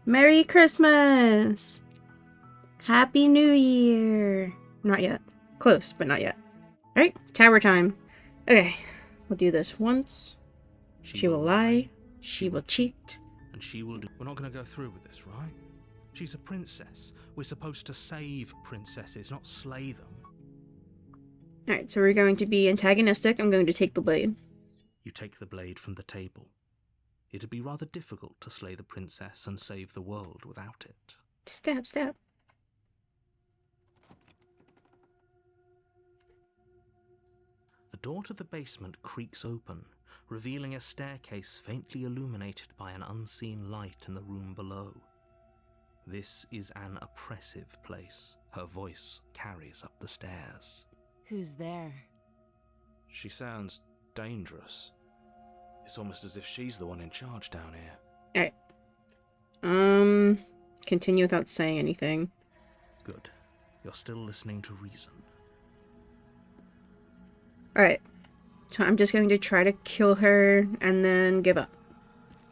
Merry Christmas! Happy New Year! Not yet. Close, but not yet. Alright, tower time. Okay, we'll do this once. She will lie. She will cheat. And she will do. We're not going to go through with this, right? She's a princess. We're supposed to save princesses, not slay them. Alright, so we're going to be antagonistic. I'm going to take the blade. You take the blade from the table. It'd be rather difficult to slay the princess and save the world without it. Stab, stab. The door to the basement creaks open, revealing a staircase faintly illuminated by an unseen light in the room below. This is an oppressive place. Her voice carries up the stairs. Who's there? She sounds dangerous. It's almost as if she's the one in charge down here. Alright. Continue without saying anything. Good. You're still listening to reason. Alright. So I'm just going to try to kill her and then give up.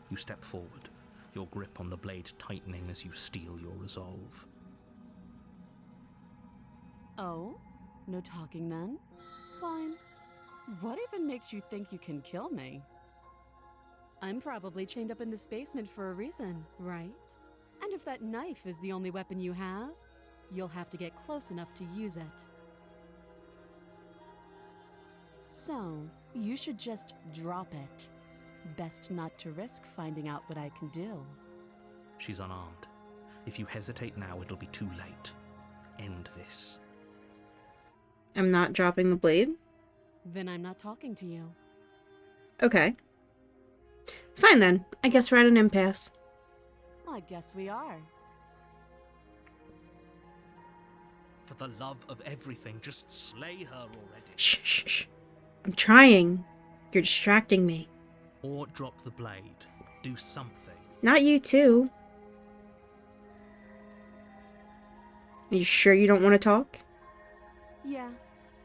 You step forward, your grip on the blade tightening as you steel your resolve. Oh? No talking then? Fine. What even makes you think you can kill me? I'm probably chained up in this basement for a reason, right? And if that knife is the only weapon you have, you'll have to get close enough to use it. So, you should just drop it. Best not to risk finding out what I can do. She's unarmed. If you hesitate now, it'll be too late. End this. I'm not dropping the blade. Then I'm not talking to you. Okay. Fine then. I guess we're at an impasse. I guess we are. For the love of everything, just slay her already. Shh, shh, shh. I'm trying. You're distracting me. Or drop the blade. Do something. Not you too. Are you sure you don't want to talk? Yeah,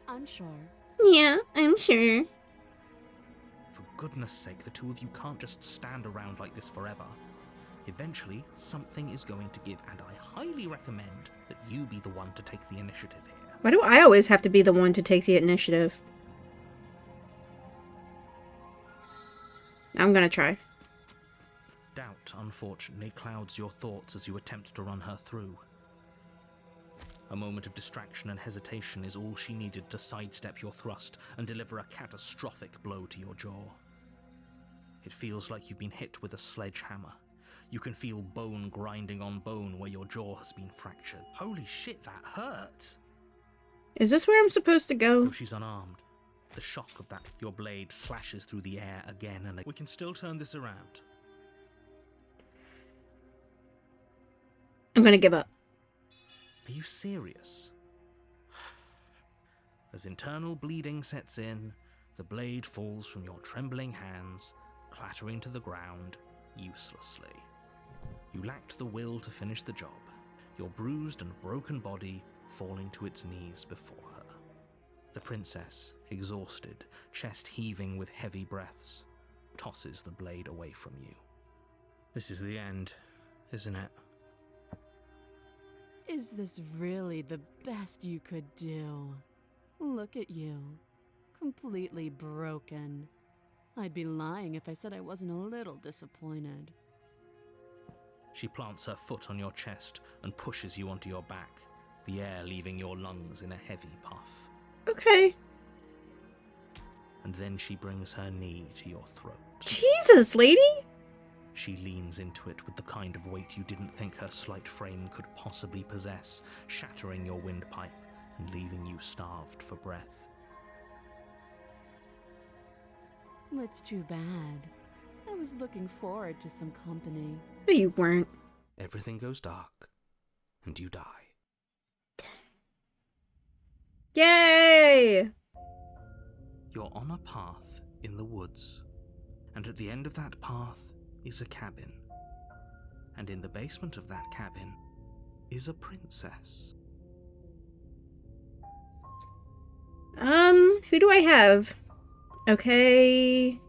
I'm sure. Yeah, I'm sure. For goodness sake, the two of you can't just stand around like this forever. Eventually, something is going to give, and I highly recommend that you be the one to take the initiative here. Why do I always have to be the one to take the initiative? I'm gonna try. Doubt, unfortunately, clouds your thoughts as you attempt to run her through. A moment of distraction and hesitation is all she needed to sidestep your thrust and deliver a catastrophic blow to your jaw. It feels like you've been hit with a sledgehammer. You can feel bone grinding on bone where your jaw has been fractured. Holy shit, that hurt! Is this where I'm supposed to go? Though she's unarmed, the shock of that your blade slashes through the air again and again. We can still turn this around. I'm gonna give up. Are you serious? As internal bleeding sets in, the blade falls from your trembling hands, clattering to the ground uselessly. You lacked the will to finish the job, your bruised and broken body falling to its knees before her. The princess, exhausted, chest heaving with heavy breaths, tosses the blade away from you. This is the end, isn't it? Is this really the best you could do? Look at you. Completely broken. I'd be lying if I said I wasn't a little disappointed. She plants her foot on your chest and pushes you onto your back, the air leaving your lungs in a heavy puff. Okay. And then she brings her knee to your throat. Jesus, lady! She leans into it with the kind of weight you didn't think her slight frame could possibly possess, shattering your windpipe and leaving you starved for breath. That's too bad. I was looking forward to some company. But you weren't. Everything goes dark, and you die. Yay! You're on a path in the woods, and at the end of that path is a cabin. And in the basement of that cabin is a princess. Who do I have? Okay.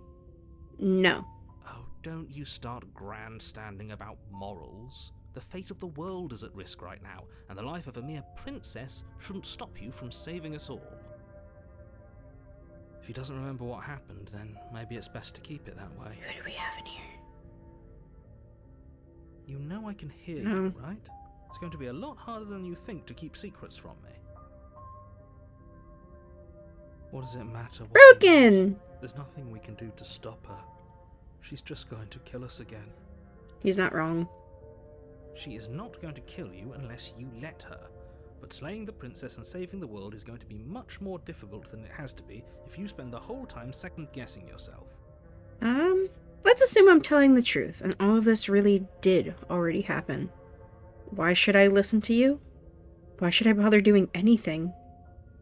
No. Oh don't you start grandstanding about morals. The fate of the world is at risk right now, and the life of a mere princess shouldn't stop you from saving us all. If he doesn't remember what happened, then maybe it's best to keep it that way. Who do we have in here? You know I can hear No. you, right? It's going to be a lot harder than you think to keep secrets from me. What does it matter? What Broken! There's nothing we can do to stop her. She's just going to kill us again. He's not wrong. She is not going to kill you unless you let her. But slaying the princess and saving the world is going to be much more difficult than it has to be if you spend the whole time second-guessing yourself. Let's assume I'm telling the truth, and all of this really did already happen. Why should I listen to you? Why should I bother doing anything?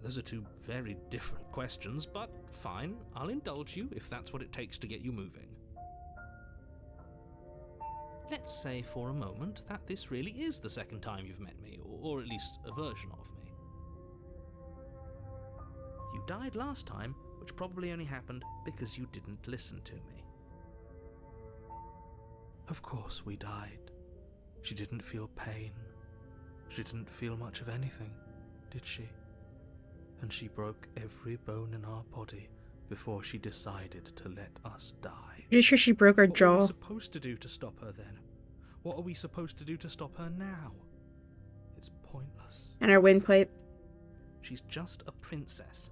Those are two very different questions, but fine, I'll indulge you if that's what it takes to get you moving. Let's say for a moment that this really is the second time you've met me, or at least a version of me. You died last time, which probably only happened because you didn't listen to me. Of course we died. She didn't feel pain. She didn't feel much of anything, did she? And she broke every bone in our body before she decided to let us die. Pretty sure she broke her What are jaw. we supposed to do to stop her then? What are we supposed to do to stop her now? It's pointless. And her windpipe. She's just a princess.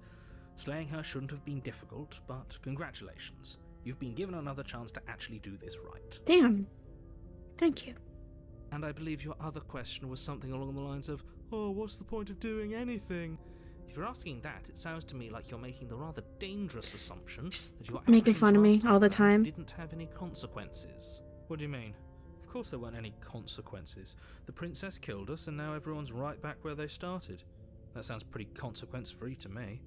Slaying her shouldn't have been difficult, but congratulations. You've been given another chance to actually do this right. Damn. Thank you. And I believe your other question was something along the lines of, oh, what's the point of doing anything? If you're asking that, it sounds to me like you're making the rather dangerous assumption that your making actions fun of me last all the around time. didn't have any consequences. What do you mean? Of course there weren't any consequences. The princess killed us, and now everyone's right back where they started. That sounds pretty consequence-free to me.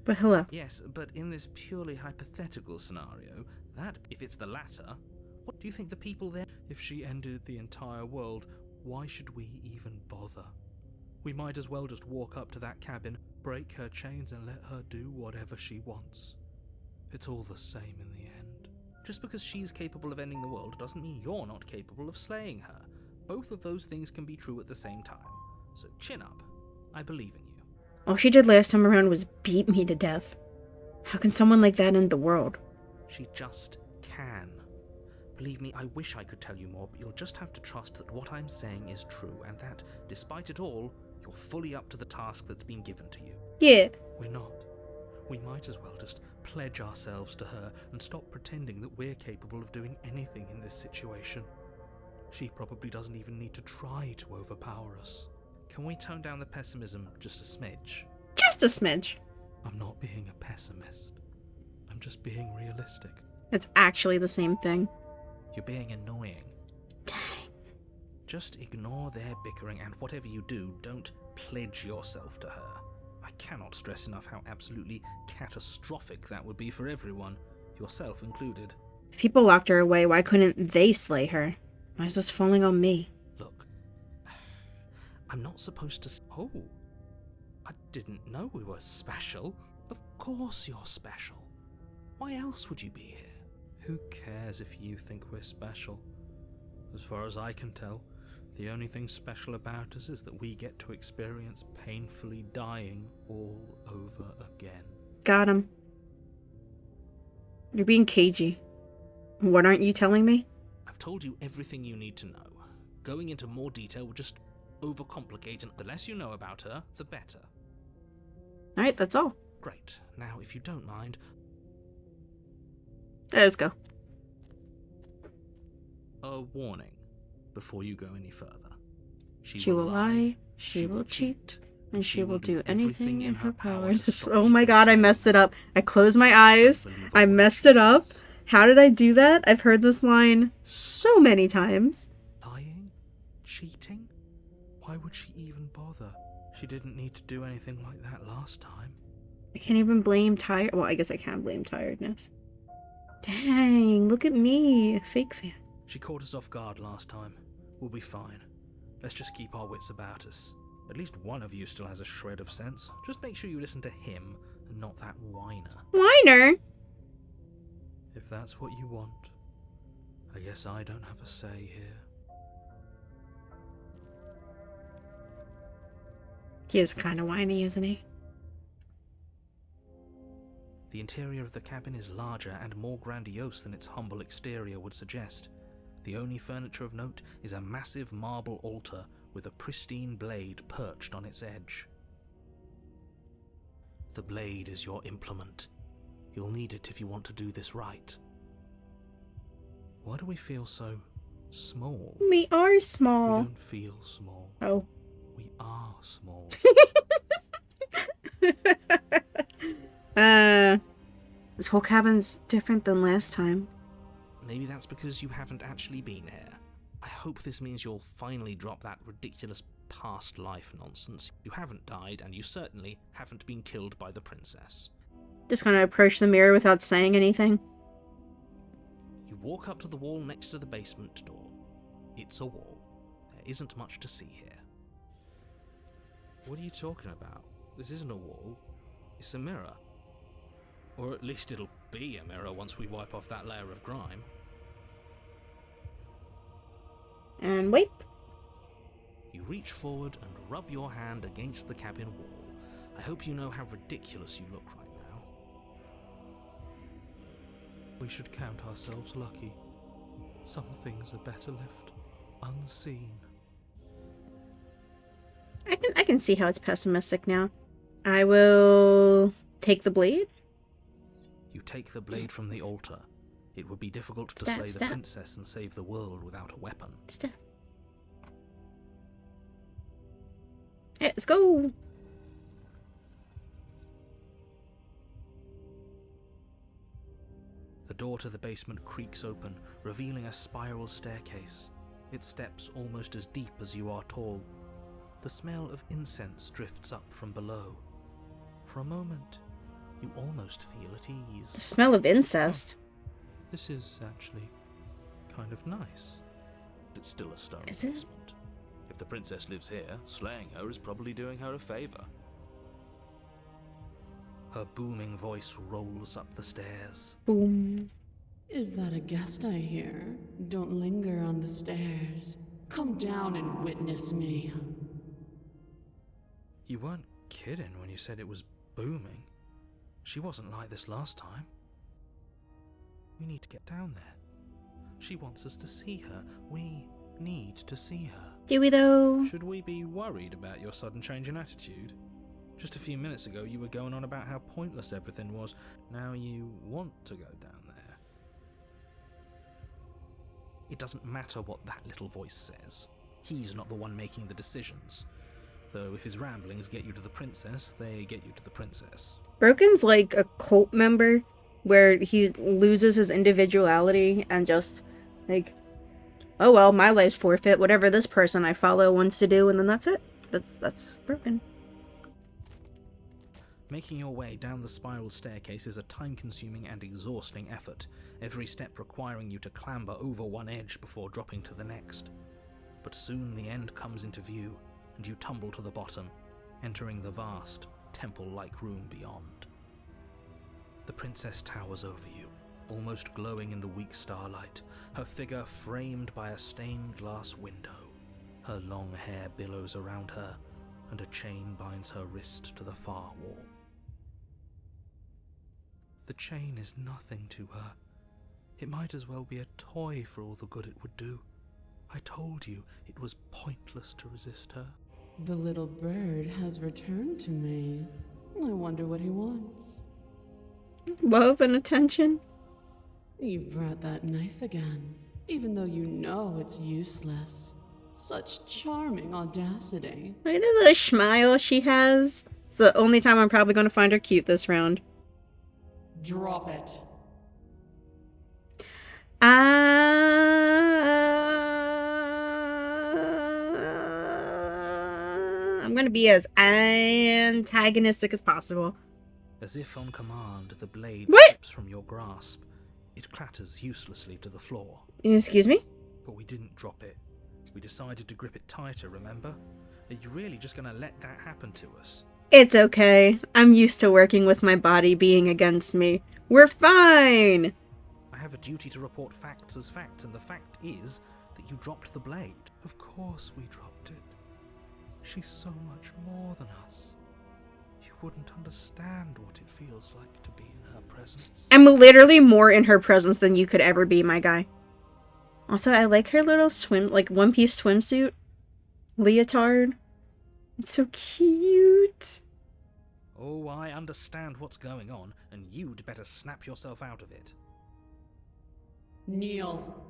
But hello. Yes, but in this purely hypothetical scenario, that, if it's the latter, what do you think the people there... If she ended the entire world, why should we even bother? We might as well just walk up to that cabin, break her chains and let her do whatever she wants. It's all the same in the end. Just because she's capable of ending the world doesn't mean you're not capable of slaying her. Both of those things can be true at the same time. So chin up. I believe in you. All she did last time around was beat me to death. How can someone like that end the world? She just can. Believe me, I wish I could tell you more, but you'll just have to trust that what I'm saying is true, and that, despite it all, you're fully up to the task that's been given to you. Yeah. We're not. We might as well just pledge ourselves to her and stop pretending that we're capable of doing anything in this situation. She probably doesn't even need to try to overpower us. Can we tone down the pessimism just a smidge? Just a smidge. I'm not being a pessimist. I'm just being realistic. It's actually the same thing. You're being annoying. Dang. Just ignore their bickering, and whatever you do, don't pledge yourself to her. I cannot stress enough how absolutely catastrophic that would be for everyone, yourself included. If people locked her away, why couldn't they slay her? Why is this falling on me? Look, I'm not supposed to... Oh, I didn't know we were special. Of course you're special. Why else would you be here? Who cares if you think we're special? As far as I can tell, the only thing special about us is that we get to experience painfully dying all over again. Got him. You're being cagey. What aren't you telling me? I've told you everything you need to know. Going into more detail would just overcomplicate, and the less you know about her, the better. Alright, that's all. Great. Now, if you don't mind... Let's go. A warning before you go any further. She will lie, she will cheat, and she will do anything in her power. Oh my god, I messed it up. I closed my eyes. I messed it up. How did I do that? I've heard this line so many times. Lying? Cheating? Why would she even bother? She didn't need to do anything like that last time. I can't even blame tired. Well, I guess I can blame tiredness. Dang, look at me, a fake fan. She caught us off guard last time. We'll be fine. Let's just keep our wits about us. At least one of you still has a shred of sense. Just make sure you listen to him and not that whiner. Whiner? If that's what you want, I guess I don't have a say here. He is kind of whiny, isn't he? The interior of the cabin is larger and more grandiose than its humble exterior would suggest. The only furniture of note is a massive marble altar with a pristine blade perched on its edge. The blade is your implement. You'll need it if you want to do this right. Why do we feel so small? We are We small. don't feel small. Oh. We are small. This whole cabin's different than last time. Maybe that's because you haven't actually been here. I hope this means you'll finally drop that ridiculous past life nonsense. You haven't died, and you certainly haven't been killed by the princess. Just kind of approach the mirror without saying anything. You walk up to the wall next to the basement door. It's a wall. There isn't much to see here. What are you talking about? This isn't a wall. It's a mirror. Or at least it'll be a mirror once we wipe off that layer of grime. And wait. You reach forward and rub your hand against the cabin wall. I hope you know how ridiculous you look right now. We should count ourselves lucky. Some things are better left unseen. I can see how it's pessimistic now. I will take the blade. You take the blade from the altar. It would be difficult to Stab, slay stab. the princess and save the world without a weapon. Step. Hey, let's go. The door to the basement creaks open, revealing a spiral staircase. Its steps almost as deep as you are tall. The smell of incense drifts up from below. For a moment, you almost feel at The ease. smell of incest. This is actually kind of nice. It's still a stone Is it? basement. If the princess lives here, slaying her is probably doing her a favor. Her booming voice rolls up the stairs. Boom. Is that a guest I hear? Don't linger on the stairs. Come down and witness me. You weren't kidding when you said it was booming. She wasn't like this last time. We need to get down there. She wants us to see her. We need to see her. Do we though? Should we be worried about your sudden change in attitude? Just a few minutes ago you were going on about how pointless everything was. Now you want to go down there. It doesn't matter what that little voice says. He's not the one making the decisions. Though if his ramblings get you to the princess, they get you to the princess. Broken's like a cult member where he loses his individuality and just like, oh well, my life's forfeit, whatever this person I follow wants to do, and then that's it. That's Broken. Making your way down the spiral staircase is a time-consuming and exhausting effort, every step requiring you to clamber over one edge before dropping to the next. But soon the end comes into view, and you tumble to the bottom, entering the vast, temple-like room beyond. The princess towers over you, almost glowing in the weak starlight, her figure framed by a stained glass window. Her long hair billows around her, and a chain binds her wrist to the far wall. The chain is nothing to her. It might as well be a toy for all the good it would do. I told you it was pointless to resist her. The little bird has returned to me. I wonder what he wants. Love and attention. You brought that knife again, even though you know it's useless. Such charming audacity. Look at the little smile she has. It's the only time I'm probably going to find her cute this round. Drop it. I'm going to be as antagonistic as possible. As if on command, the blade What? slips from your grasp. It clatters uselessly to the floor. Excuse me? But we didn't drop it. We decided to grip it tighter, remember? Are you really just going to let that happen to us? It's okay. I'm used to working with my body being against me. We're fine! I have have a duty to report facts as facts, and the fact is that you dropped the blade. Of course we dropped it. She's so much more than us. You wouldn't understand what it feels like to be in her presence. I'm literally more in her presence than you could ever be, my guy. Also, I like her little One Piece swimsuit. Leotard. It's so cute. Oh, I understand what's going on, and you'd better snap yourself out of it. Kneel.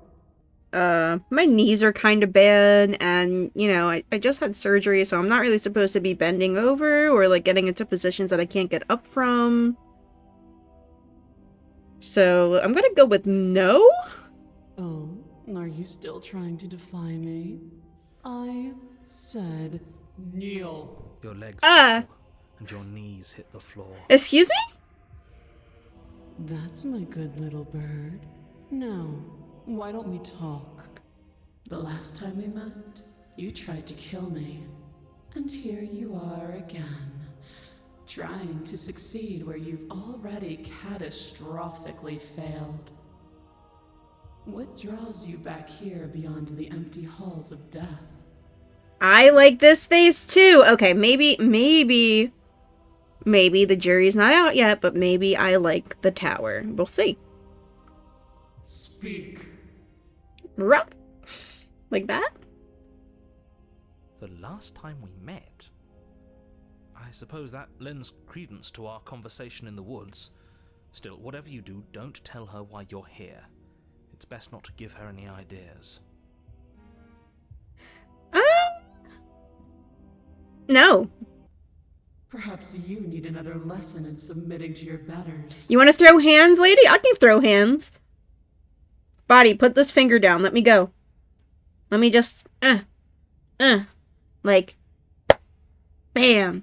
My knees are kind of bad, and, you know, I just had surgery, so I'm not really supposed to be bending over or, like, getting into positions that I can't get up from. So, I'm gonna go with no? Oh, are you still trying to defy me? I said kneel. Your legs fall, and your knees hit the floor. Excuse me? That's my good little bird. Now, why don't we talk? The last time we met, you tried to kill me. And here you are again, trying to succeed where you've already catastrophically failed. What draws you back here beyond the empty halls of death? I like this face too. Okay, maybe the jury's not out yet, but maybe I like the tower. We'll see. Speak. Rup. Like that? The last time we met? I suppose that lends credence to our conversation in the woods. Still, whatever you do, don't tell her why you're here. It's best not to give her any ideas. No. Perhaps you need another lesson in submitting to your betters. You want to throw hands, lady? I can throw hands. Body, put this finger down. Let me go. Let me just, like, bam.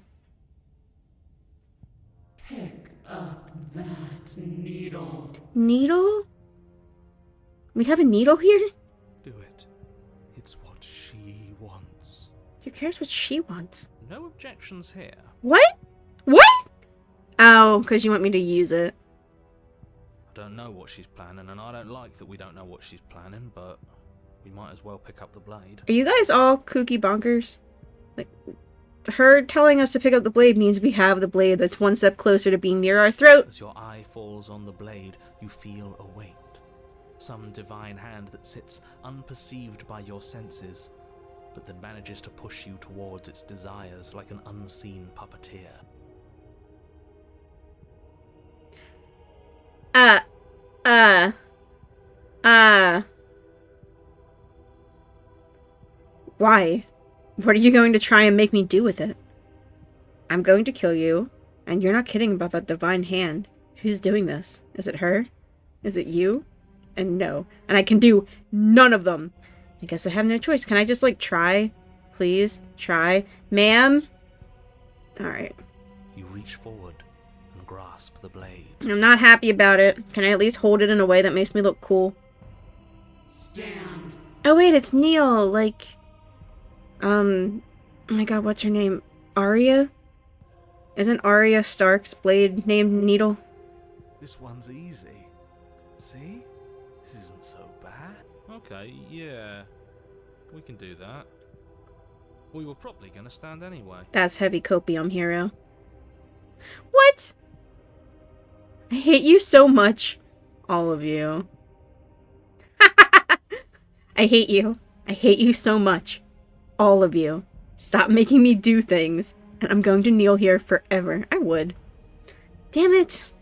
Pick up that needle. Needle? We have a needle here? Do it. It's what she wants. Who cares what she wants? No objections here. What? What? Oh, because you want me to use it. I don't know what she's planning, and I don't like that we don't know what she's planning, but we might as well pick up the blade. Are you guys all kooky bonkers? Like, her telling us to pick up the blade means we have the blade that's one step closer to being near our throat. As your eye falls on the blade, you feel a weight. Some divine hand that sits unperceived by your senses, but that manages to push you towards its desires like an unseen puppeteer. Why? What are you going to try and make me do with it? I'm going to kill you, and you're not kidding about that divine hand. Who's doing this? Is it her? Is it you? And no. And I can do none of them. I guess I have no choice. Can I just, like, try? Please? Try? Ma'am? Alright. You reach forward and grasp the blade. I'm not happy about it. Can I at least hold it in a way that makes me look cool? Stand. Oh wait, it's Neil, like... oh my god, what's her name? Arya? Isn't Arya Stark's blade named Needle? This one's easy. See? This isn't so bad. Okay, yeah. We can do that. We were probably going to stand anyway. That's heavy copium, hero. What? I hate you so much. All of you. I hate you. I hate you so much. All of you. Stop making me do things. And I'm going to kneel here forever. I would. Damn it.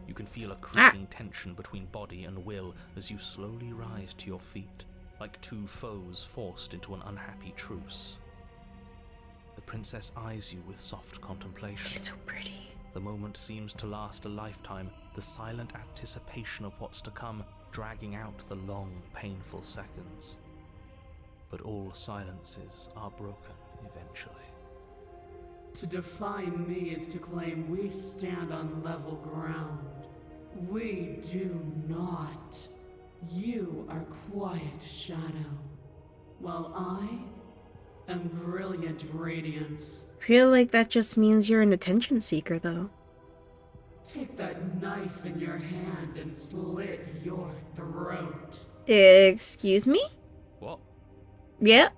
You can feel a creeping tension between body and will as you slowly rise to your feet, like two foes forced into an unhappy truce. The princess eyes you with soft contemplation. She's so pretty. The moment seems to last a lifetime, the silent anticipation of what's to come dragging out the long, painful seconds. But all silences are broken eventually. To defy me is to claim we stand on level ground. We do not. You are quiet shadow, while I am brilliant radiance. Feel like that just means you're an attention seeker, though. take that knife in your hand and slit your throat. Excuse me? What? Yeah?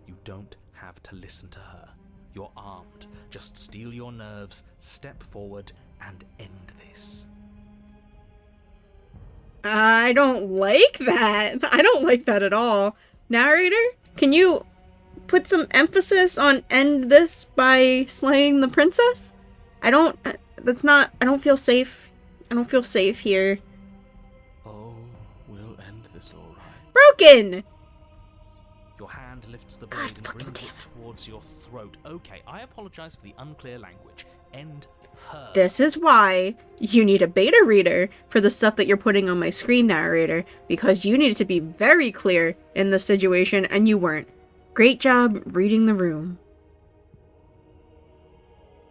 You don't have to listen to her. You're armed. Just steel your nerves, step forward, and end this. I don't like that. I don't like that at all. Narrator, can you put some emphasis on end this by slaying the princess? I don't feel safe. I don't feel safe here. Oh, we'll end this all right. Broken! Your hand lifts the God blade and fucking brings damn it towards your throat. Okay, I apologize for the unclear language. End her. This is why you need a beta reader for the stuff that you're putting on my screen, Narrator, because you needed to be very clear in this situation and you weren't. Great job reading the room.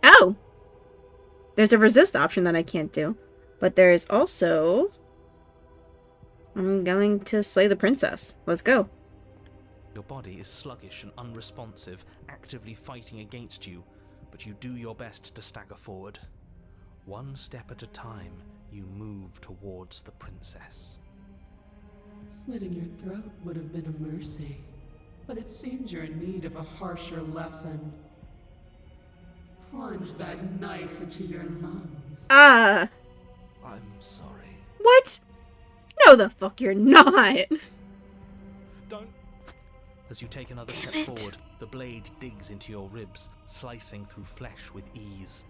Oh! There's a resist option that I can't do, but there is also... I'm going to slay the princess. Let's go. Your body is sluggish and unresponsive, actively fighting against you, but you do your best to stagger forward. One step at a time, you move towards the princess. Slitting your throat would have been a mercy, but it seems you're in need of a harsher lesson. Plunge that knife into your lungs. I'm sorry. What? No the fuck you're not! Don't! As you take another step Damn it. forward, the blade digs into your ribs, slicing through flesh with ease.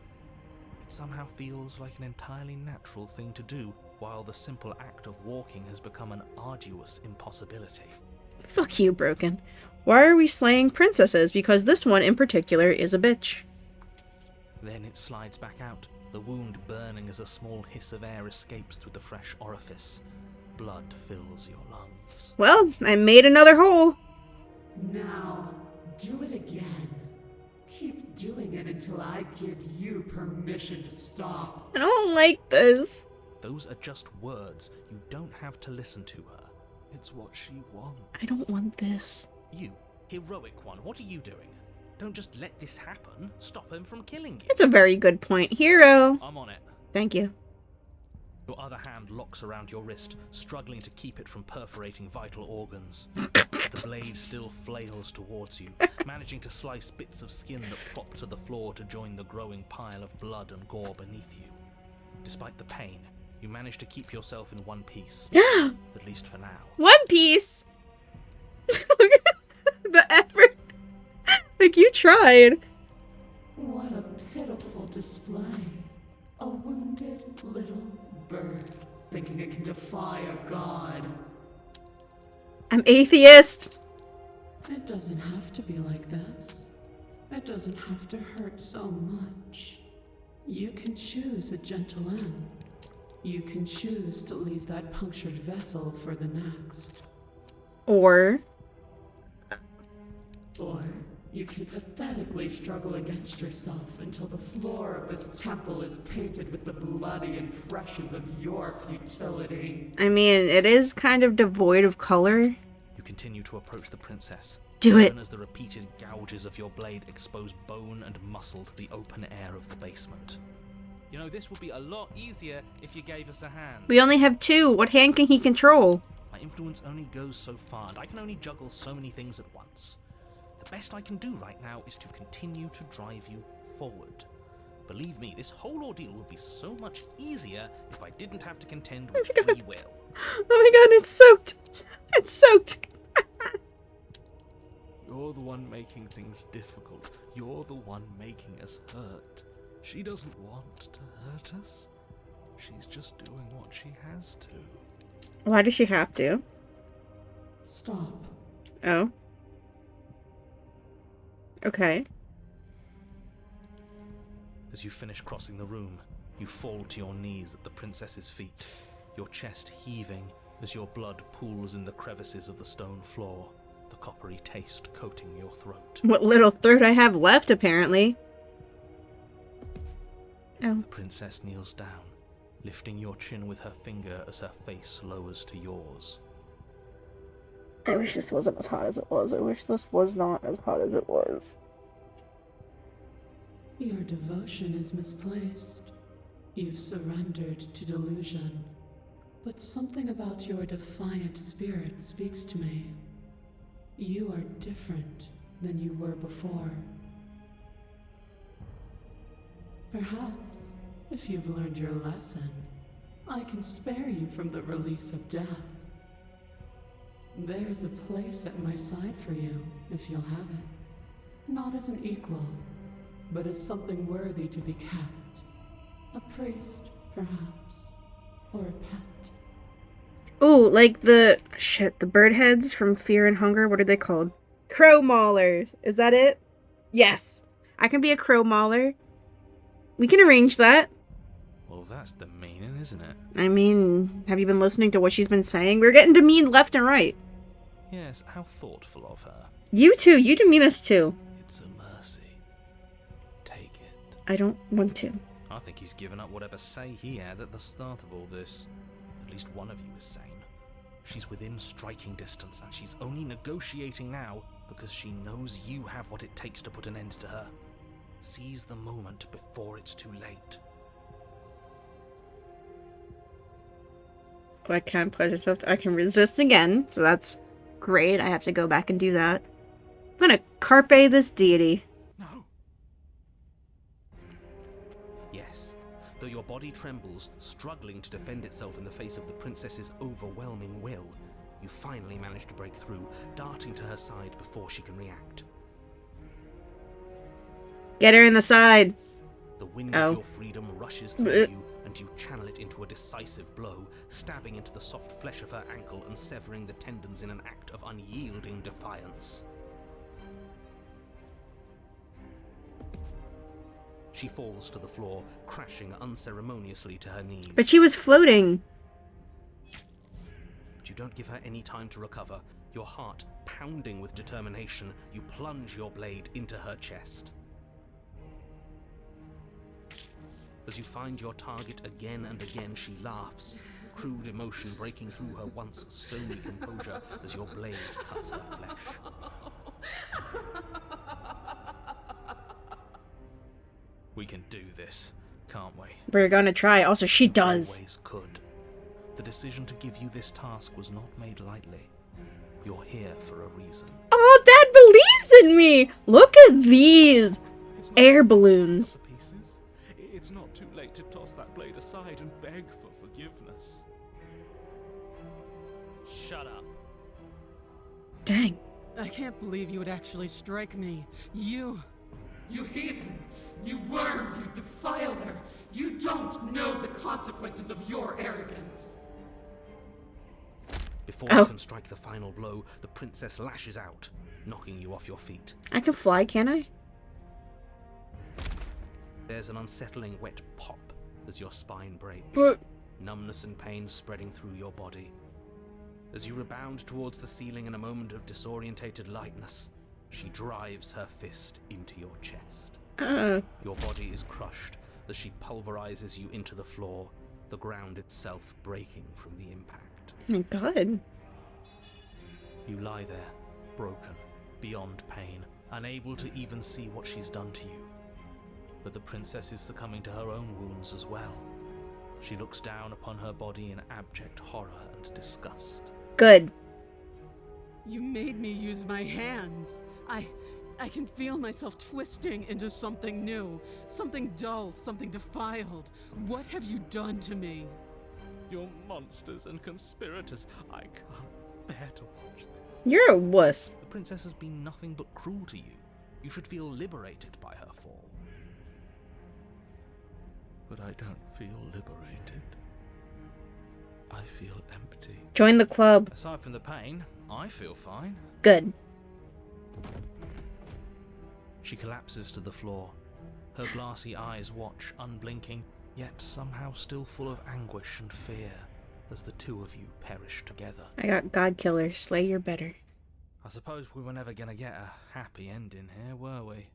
It somehow feels like an entirely natural thing to do, while the simple act of walking has become an arduous impossibility. Fuck you, Broken. Why are we slaying princesses? Because this one in particular is a bitch. Then it slides back out, the wound burning as a small hiss of air escapes through the fresh orifice. Blood fills your lungs. Well, I made another hole. Now, do it again. Keep doing it until I give you permission to stop. I don't like this. Those are just words. You don't have to listen to her. It's what she wants. I don't want this. You, heroic one, what are you doing? Don't just let this happen. Stop him from killing you. It's a very good point. Hero. I'm on it. Thank you. Your other hand locks around your wrist, struggling to keep it from perforating vital organs. The blade still flails towards you, managing to slice bits of skin that plop to the floor to join the growing pile of blood and gore beneath you. Despite the pain, you manage to keep yourself in one piece. At least for now. One Piece. Look at the effort. Like, you tried. What a pitiful display. A wounded little bird thinking it can defy a god. I'm atheist. It doesn't have to be like this. It doesn't have to hurt so much. You can choose a gentle end. You can choose to leave that punctured vessel for the next. Or you can pathetically struggle against yourself until the floor of this temple is painted with the bloody impressions of your futility. I mean, it is kind of devoid of color. You continue to approach the princess. Do it. Even as the repeated gouges of your blade expose bone and muscle to the open air of the basement. You know, this would be a lot easier if you gave us a hand. We only have two. What hand can he control? My influence only goes so far, and I can only juggle so many things at once. The best I can do right now is to continue to drive you forward. Believe me, this whole ordeal would be so much easier if I didn't have to contend with free will. Oh my god, it's soaked. It's soaked. You're the one making things difficult. You're the one making us hurt. She doesn't want to hurt us. She's just doing what she has to. Why does she have to? Stop. Oh. Okay. As you finish crossing the room, you fall to your knees at the princess's feet, your chest heaving as your blood pools in the crevices of the stone floor, the coppery taste coating your throat. What little third I have left, apparently. Oh. The princess kneels down, lifting your chin with her finger as her face lowers to yours. I wish this wasn't as hot as it was. I wish this was not as hot as it was. Your devotion is misplaced. You've surrendered to delusion, but something about your defiant spirit speaks to me. You are different than you were before. Perhaps, if you've learned your lesson, I can spare you from the release of death. There's a place at my side for you, if you'll have it. Not as an equal, but as something worthy to be kept. A priest, perhaps, or a pet. Ooh, like the bird heads from Fear and Hunger. What are they called? Crow maulers. Is that it? Yes. I can be a crow mauler. We can arrange that. Well, that's demeaning, isn't it? I mean, have you been listening to what she's been saying? We're getting demeaned left and right. Yes, how thoughtful of her. You too. You demean us too. It's a mercy. Take it. I don't want to. I think he's given up whatever say he had at the start of all this. At least one of you is sane. She's within striking distance, and she's only negotiating now because she knows you have what it takes to put an end to her. Seize the moment before it's too late. I can't pledge myself. I can resist again, so that's great. I have to go back and do that. I'm gonna carpe this deity. No. Yes. Though your body trembles, struggling to defend itself in the face of the princess's overwhelming will, you finally manage to break through, darting to her side before she can react. Get her in the side. The wind of your freedom rushes through you, and you channel it into a decisive blow, stabbing into the soft flesh of her ankle and severing the tendons in an act of unyielding defiance. She falls to the floor, crashing unceremoniously to her knees. But she was floating. But you don't give her any time to recover. Your heart pounding with determination, you plunge your blade into her chest. As you find your target again and again, she laughs, crude emotion breaking through her once stony composure as your blade cuts her flesh. We can do this, can't we? We're gonna try. Also, she does. Always could. The decision to give you this task was not made lightly. You're here for a reason. Oh, Dad believes in me! Look at these air balloons. It's not too late to toss that blade aside and beg for forgiveness. Shut up. Dang. I can't believe you would actually strike me. You heathen! You worm! You defiler! You don't know the consequences of your arrogance! Before you can strike the final blow, the princess lashes out, knocking you off your feet. I can fly, can I? There's an unsettling wet pop as your spine breaks, numbness and pain spreading through your body. As you rebound towards the ceiling in a moment of disorientated lightness, she drives her fist into your chest. Your body is crushed as she pulverizes you into the floor, the ground itself breaking from the impact. Oh my god. You lie there, broken, beyond pain, unable to even see what she's done to you. But the princess is succumbing to her own wounds as well. She looks down upon her body in abject horror and disgust. Good. You made me use my hands. I can feel myself twisting into something new, something dull, something defiled. What have you done to me? You're monsters and conspirators. I can't bear to watch this. You're a wuss. The princess has been nothing but cruel to you. You should feel liberated by her fall. But I don't feel liberated. I feel empty. Join the club. Aside from the pain, I feel fine. Good. She collapses to the floor. Her glassy eyes watch, unblinking, yet somehow still full of anguish and fear, as the two of you perish together. I got God Killer. Slay your better. I suppose we were never going to get a happy ending here, were we?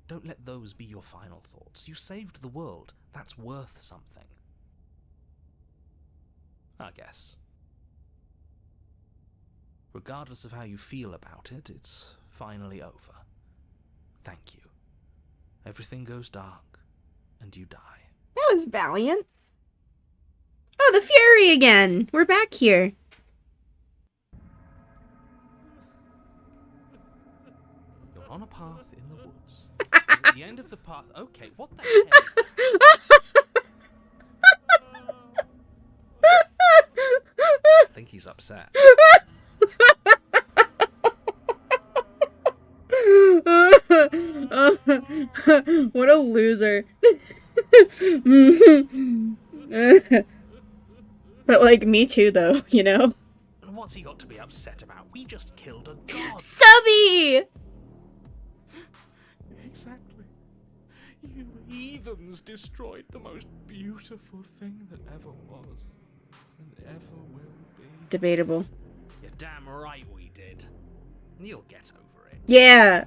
Don't let those be your final thoughts. You saved the world. That's worth something. I guess. Regardless of how you feel about it, it's finally over. Thank you. Everything goes dark. and you die. That was valiant. Oh, the Fury again! We're back here. You're on a path in the woods. And at the end of the path... Okay, what the hell is that? I think he's upset. What a loser. But, like, me too, though, you know? And what's he got to be upset about? We just killed a god. Stubby! Exactly. You heathens destroyed the most beautiful thing that ever was, and ever will be. Debatable. You're damn right we did. You'll get over it. Yeah!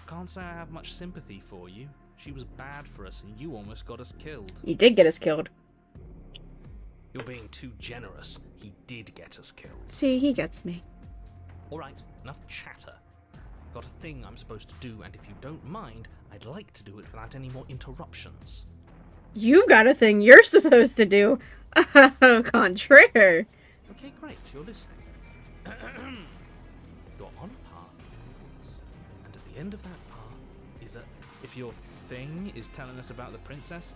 Can't say I have much sympathy for you. She was bad for us and you almost got us killed. You did get us killed. You're being too generous. He did get us killed. See, he gets me. Alright, enough chatter. Got a thing I'm supposed to do, and if you don't mind, I'd like to do it without any more interruptions. You've got a thing you're supposed to do. Oh, contraire. Okay, great, you're listening. You're on a path in the woods, and at the end of that path is a... If your thing is telling us about the princess,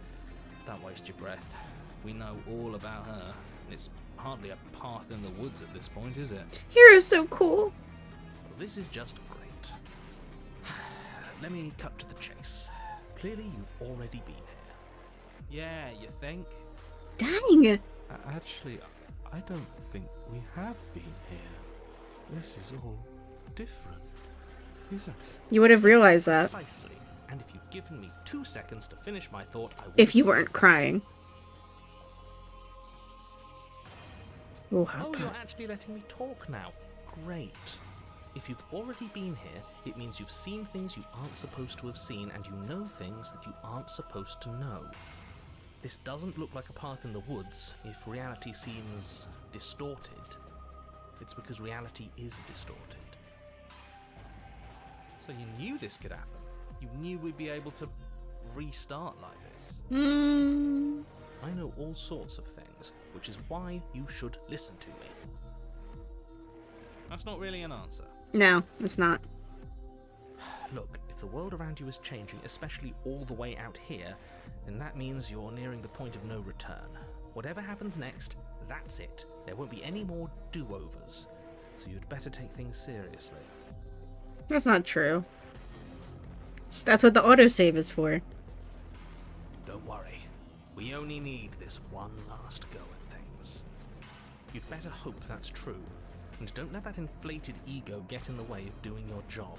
don't waste your breath. We know all about her. It's hardly a path in the woods at this point, is it? Hero's so cool. Well, this is just great. Let me cut to the chase. Clearly you've already been here. Yeah, you think? Dang. Actually, I don't think we have been here. This is all different, isn't it? You would have realized that. Precisely. And if you'd given me 2 seconds to finish my thought, I would. If you weren't crying. Oh, Oh, you're actually letting me talk now. Great. If you've already been here, it means you've seen things you aren't supposed to have seen, and you know things that you aren't supposed to know. This doesn't look like a path in the woods. If reality seems distorted, it's because reality is distorted. So you knew this could happen. You knew we'd be able to restart like this. I know all sorts of things, which is why you should listen to me. That's not really an answer. No, it's not. Look, if the world around you is changing, especially all the way out here, then that means you're nearing the point of no return. Whatever happens next, that's it. There won't be any more do-overs. So you'd better take things seriously. That's not true. That's what the autosave is for. Don't worry. We only need this one last go at things. You'd better hope that's true. And don't let that inflated ego get in the way of doing your job.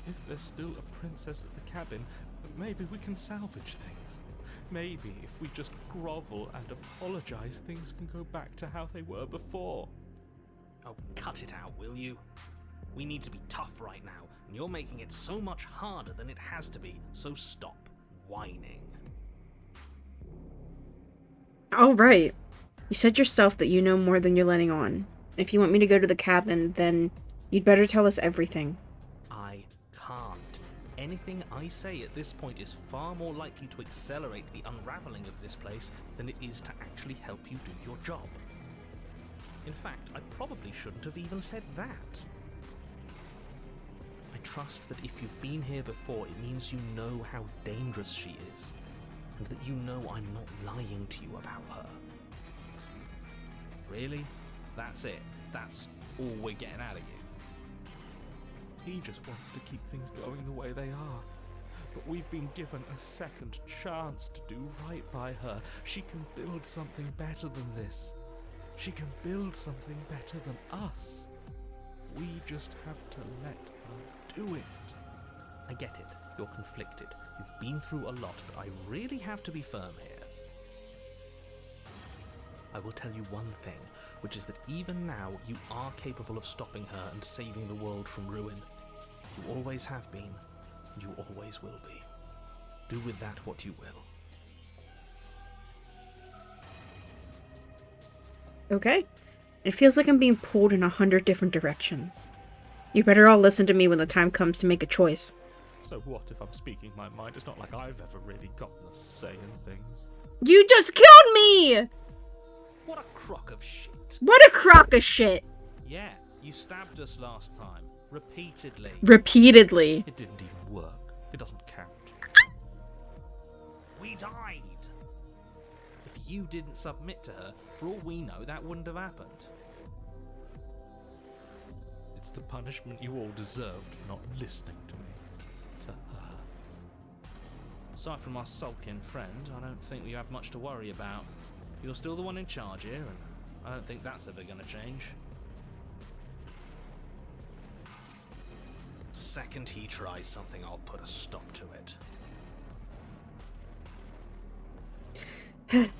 If there's still a princess at the cabin, maybe we can salvage things. Maybe if we just grovel and apologize, things can go back to how they were before. Oh, cut it out, will you? We need to be tough right now, and you're making it so much harder than it has to be, so stop whining. All right. You said yourself that you know more than you're letting on. If you want me to go to the cabin, then you'd better tell us everything. I can't. Anything I say at this point is far more likely to accelerate the unraveling of this place than it is to actually help you do your job. In fact, I probably shouldn't have even said that. I trust that if you've been here before, it means you know how dangerous she is, and that you know I'm not lying to you about her. Really? That's it? That's all we're getting out of you? He just wants to keep things going the way they are. But we've been given a second chance to do right by her. She can build something better than this. She can build something better than us. We just have to let her do it. I get it. You're conflicted. You've been through a lot, but I really have to be firm here. I will tell you one thing, which is that even now you are capable of stopping her and saving the world from ruin. You always have been, and you always will be. Do with that what you will. Okay. It feels like I'm being pulled in 100 different directions. You better all listen to me when the time comes to make a choice. So what if I'm speaking my mind? It's not like I've ever really gotten a say in things. You just killed me! What a crock of shit. What a crock of shit. Yeah, you stabbed us last time. Repeatedly. Repeatedly. It didn't even work. It doesn't count. We died. If you didn't submit to her, for all we know, that wouldn't have happened. It's the punishment you all deserved for not listening to me. To her. Aside from our sulking friend, I don't think you have much to worry about. You're still the one in charge here, and I don't think that's ever going to change. Second he tries something, I'll put a stop to it.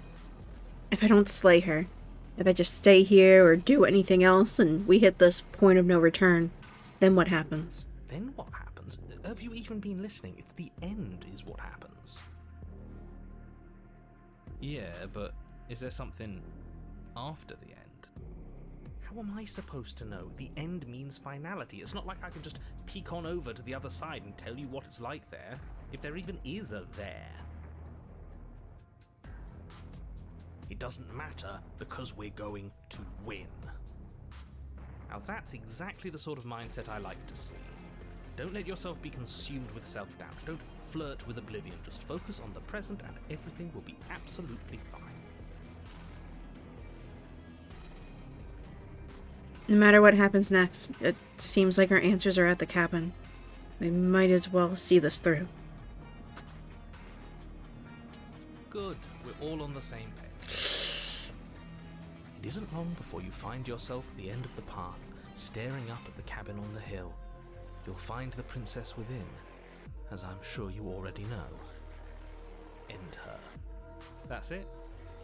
If I don't slay her, if I just stay here or do anything else and we hit this point of no return, then what happens? Then what happens? Have you even been listening? It's the end is what happens. Yeah, but is there something after the end? How am I supposed to know? The end means finality. It's not like I can just peek on over to the other side and tell you what it's like there, if there even is a there. It doesn't matter because we're going to win. Now that's exactly the sort of mindset I like to see. Don't let yourself be consumed with self-doubt. Don't flirt with oblivion. Just focus on the present and everything will be absolutely fine. No matter what happens next, it seems like our answers are at the cabin. We might as well see this through. Good. We're all on the same page. It isn't long before you find yourself at the end of the path, staring up at the cabin on the hill. You'll find the princess within, as I'm sure you already know. End her. That's it?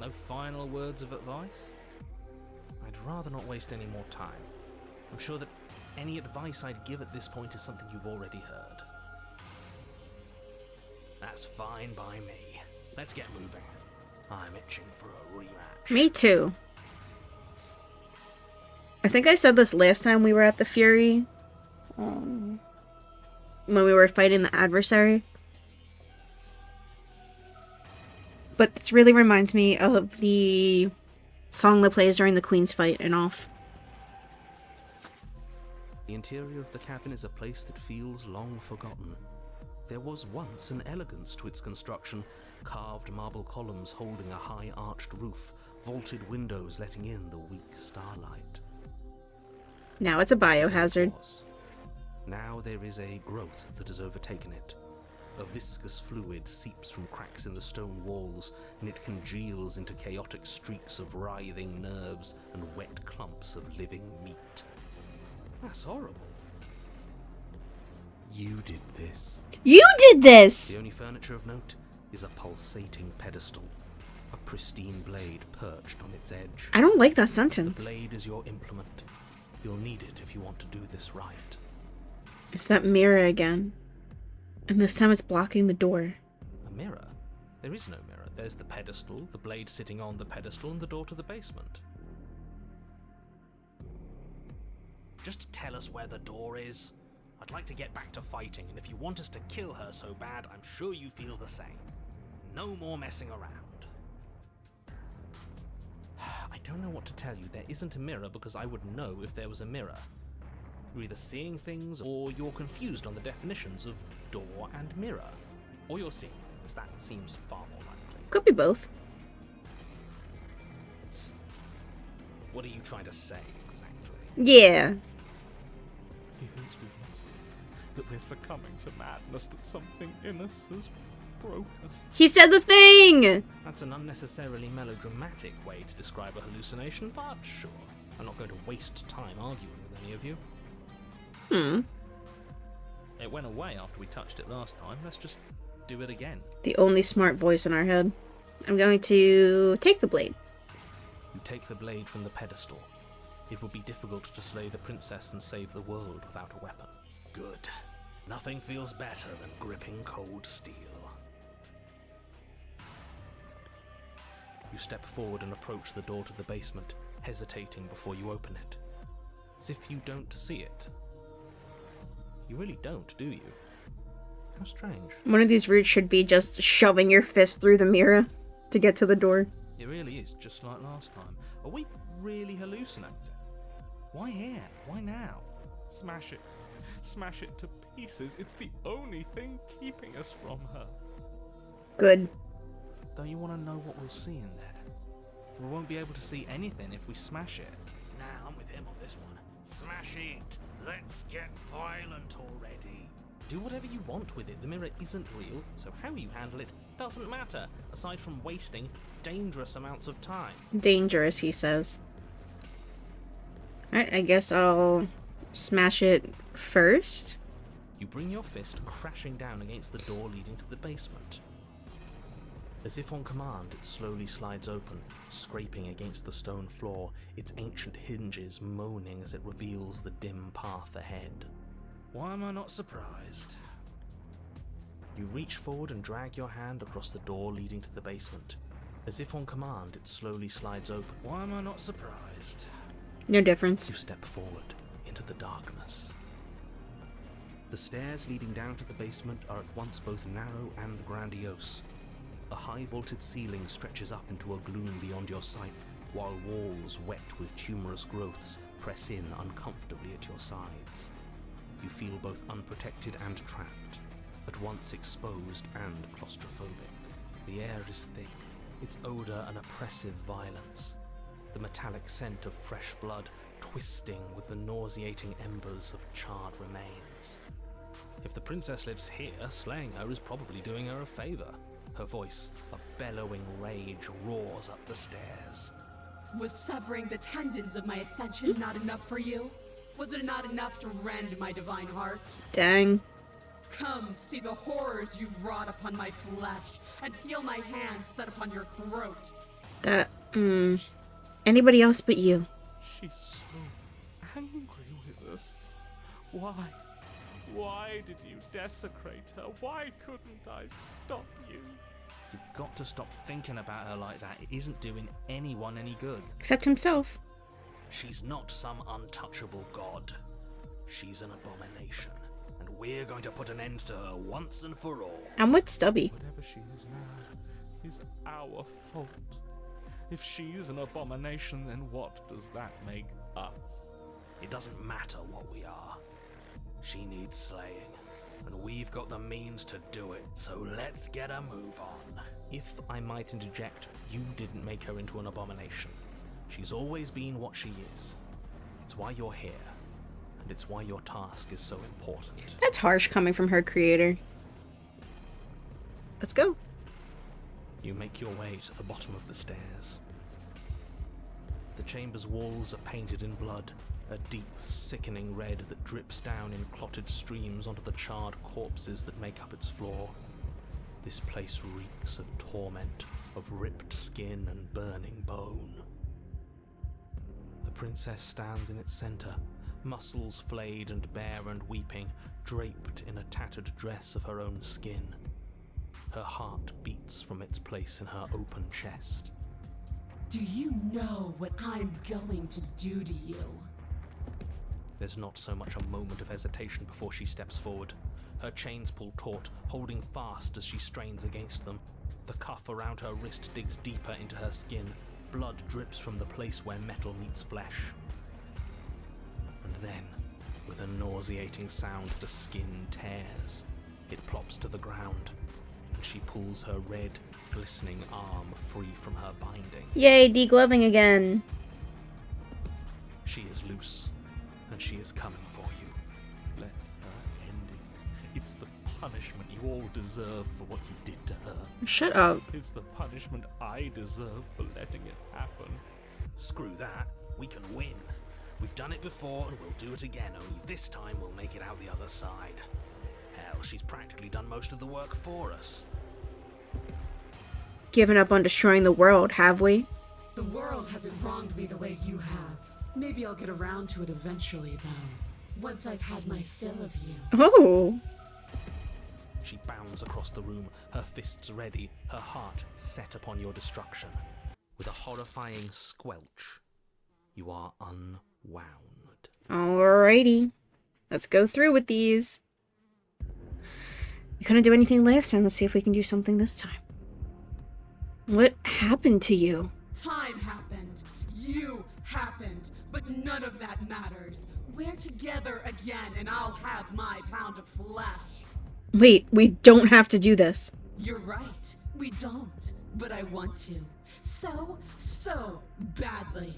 No final words of advice? I'd rather not waste any more time. I'm sure that any advice I'd give at this point is something you've already heard. That's fine by me. Let's get moving. I'm itching for a rematch. Me too. I think I said this last time we were at the Fury. When we were fighting the adversary. But this really reminds me of the song that plays during the Queen's fight in Off. The interior of the cabin is a place that feels long forgotten. There was once an elegance to its construction, carved marble columns holding a high arched roof, vaulted windows letting in the weak starlight. Now it's a biohazard. Now there is a growth that has overtaken it. A viscous fluid seeps from cracks in the stone walls, and it congeals into chaotic streaks of writhing nerves and wet clumps of living meat. That's horrible. You did this. You did this! The only furniture of note is a pulsating pedestal, a pristine blade perched on its edge. I don't like that The sentence. blade is your implement. You'll need it if you want to do this right. It's that mirror again. And this time it's blocking the door. A mirror? There is no mirror. There's the pedestal, the blade sitting on the pedestal, and the door to the basement. Just tell us where the door is. I'd like to get back to fighting, and if you want us to kill her so bad, I'm sure you feel the same. No more messing around. I don't know what to tell you. There isn't a mirror because I would know if there was a mirror. You're either seeing things or you're confused on the definitions of door and mirror. Or you're seeing things. That seems far more likely. Could be both. What are you trying to say exactly? Yeah. He thinks we've lost, that we're succumbing to madness, that something in us has broken. He said the thing! That's an unnecessarily melodramatic way to describe a hallucination, but sure. I'm not going to waste time arguing with any of you. It went away after we touched it last time. Let's just do it again. The only smart voice in our head. I'm going to take the blade. You take the blade from the pedestal. It would be difficult to slay the princess and save the world without a weapon. Good. Nothing feels better than gripping cold steel. You step forward and approach the door to the basement, hesitating before you open it. As if you don't see it. You really don't, do you? How strange. One of these routes should be just shoving your fist through the mirror to get to the door. It really is just like last time. Are we really hallucinating? Why here? Why now? Smash it. Smash it to pieces. It's the only thing keeping us from her. Good. Don't you want to know what we'll see in there? We won't be able to see anything if we smash it. Nah, I'm with him on this one. Smash it! Let's get violent already. Do whatever you want with it. The mirror isn't real, so how you handle it doesn't matter, aside from wasting dangerous amounts of time. Dangerous, he says. Alright, I guess I'll smash it first. You bring your fist crashing down against the door leading to the basement. As if on command, it slowly slides open, scraping against the stone floor, its ancient hinges moaning as it reveals the dim path ahead. Why am I not surprised? You reach forward and drag your hand across the door leading to the basement. As if on command, it slowly slides open. Why am I not surprised? No difference. You step forward into the darkness. The stairs leading down to the basement are at once both narrow and grandiose. A high-vaulted ceiling stretches up into a gloom beyond your sight, while walls wet with tumorous growths press in uncomfortably at your sides. You feel both unprotected and trapped, at once exposed and claustrophobic. The air is thick, its odor an oppressive violence, the metallic scent of fresh blood twisting with the nauseating embers of charred remains. If the princess lives here, slaying her is probably doing her a favor. Her voice, a bellowing rage, roars up the stairs. Was severing the tendons of my ascension not enough for you? Was it not enough to rend my divine heart? Dang. Come, see the horrors you've wrought upon my flesh, and feel my hands set upon your throat. That, anybody else but you. She's so angry with us. Why? Why did you desecrate her? Why couldn't I stop you? You've got to stop thinking about her like that. It isn't doing anyone any good. Except himself. She's not some untouchable god. She's an abomination. And we're going to put an end to her once and for all. I'm with Stubby. Whatever she is now is our fault. If she's an abomination, then what does that make us? It doesn't matter what we are. She needs slaying, and we've got the means to do it, so let's get a move on. If I might interject, you didn't make her into an abomination. She's always been what she is. It's why you're here, and it's why your task is so important. That's harsh coming from her creator. Let's go. You make your way to the bottom of the stairs. The chamber's walls are painted in blood, a deep, sickening red that drips down in clotted streams onto the charred corpses that make up its floor. This place reeks of torment, of ripped skin and burning bone. The princess stands in its center, muscles flayed and bare and weeping, draped in a tattered dress of her own skin. Her heart beats from its place in her open chest. Do you know what I'm going to do to you? There's not so much a moment of hesitation before she steps forward. Her chains pull taut, holding fast as she strains against them. The cuff around her wrist digs deeper into her skin. Blood drips from the place where metal meets flesh. And then, with a nauseating sound, the skin tears. It plops to the ground, and she pulls her red, glistening arm free from her binding. Yay, degloving again. She is loose, and she is coming for you. Let her end it. It's the punishment you all deserve for what you did to her. Shut up. It's the punishment I deserve for letting it happen. Screw that. We can win. We've done it before, and we'll do it again, only this time we'll make it out the other side. Hell, she's practically done most of the work for us. Given up on destroying the world, have we? The world hasn't wronged me the way you have. Maybe I'll get around to it eventually, though. Once I've had my fill of you. Oh. She bounds across the room, her fists ready, her heart set upon your destruction. With a horrifying squelch, you are unwound. Alrighty. Let's go through with these. We couldn't do anything last time. Let's see if we can do something this time. What happened to you? Time happened. You happened. But none of that matters. We're together again, and I'll have my pound of flesh. Wait, we don't have to do this. You're right. We don't. But I want to. So badly.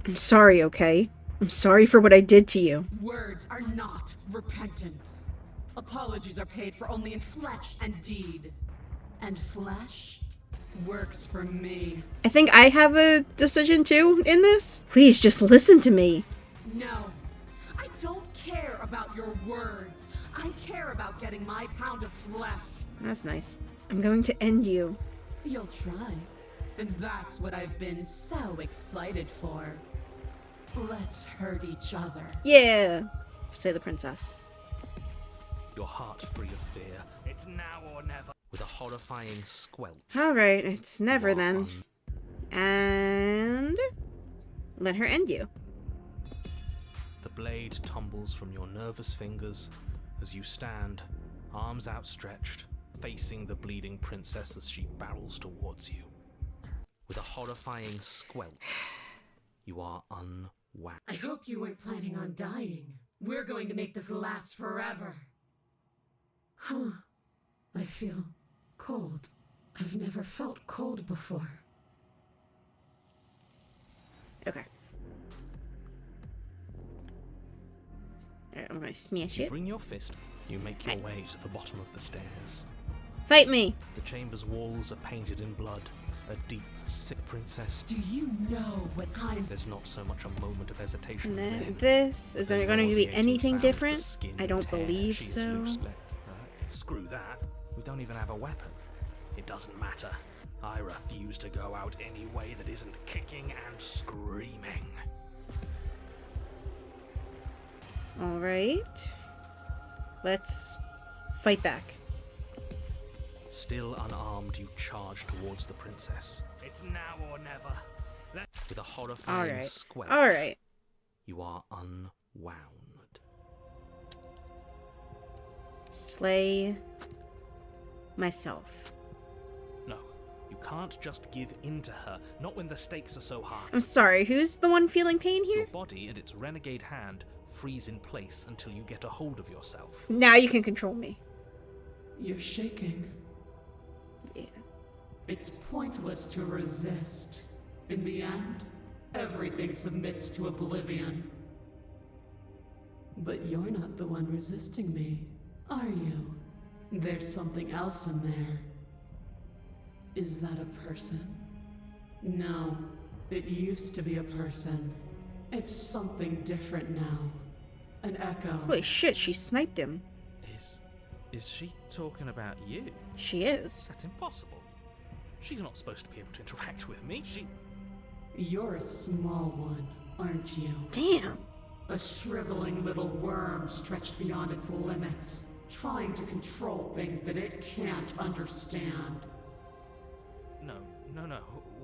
I'm sorry, okay? I'm sorry for what I did to you. Words are not repentance. Apologies are paid for only in flesh and deed. And flesh works for me. I think I have a decision too in this. Please just listen to me. No. I don't care about your words. I care about getting my pound of flesh. That's nice. I'm going to end you. You'll try. And that's what I've been so excited for. Let's hurt each other. Yeah, say the princess. Your heart free of fear. It's now or never. With a horrifying squelch. Alright, it's never you are then. And let her end you. The blade tumbles from your nervous fingers as you stand, arms outstretched, facing the bleeding princess as she barrels towards you. With a horrifying squelch, you are unwound. I hope you weren't planning on dying. We're going to make this last forever. Huh. I feel cold. I've never felt cold before. Okay. Alright, I'm gonna smash You it. bring your fist, you make your way to the bottom of the stairs. Fight me! The chamber's walls are painted in blood. A deep, sick princess. Do you know what I'm... There's not so much a moment of hesitation. And then then. this, is there The going to be nauseating anything sound of the different? skin I don't tear. believe She is so. loose-let. Screw that. We don't even have a weapon. It doesn't matter. I refuse to go out any way that isn't kicking and screaming. Alright. Let's fight back. Still unarmed, you charge towards the princess. It's now or never. With a horrifying Alright. squelch, Alright. you are unwound. Slay myself. No, you can't just give in to her, not when the stakes are so high. I'm sorry, who's the one feeling pain Your here? body and its renegade hand freeze in place until you get a hold of yourself. Now you can control me. You're shaking. Yeah. It's pointless to resist. In the end, everything submits to oblivion. But you're not the one resisting me, are you? There's something else in there. Is that a person? No, it used to be a person. It's something different now. An echo. Holy shit, she sniped him. Is she talking about you? She is. That's impossible. She's not supposed to be able to interact with me. You're a small one, aren't you? Damn. A shriveling little worm stretched beyond its limits, trying to control things that it can't understand. No.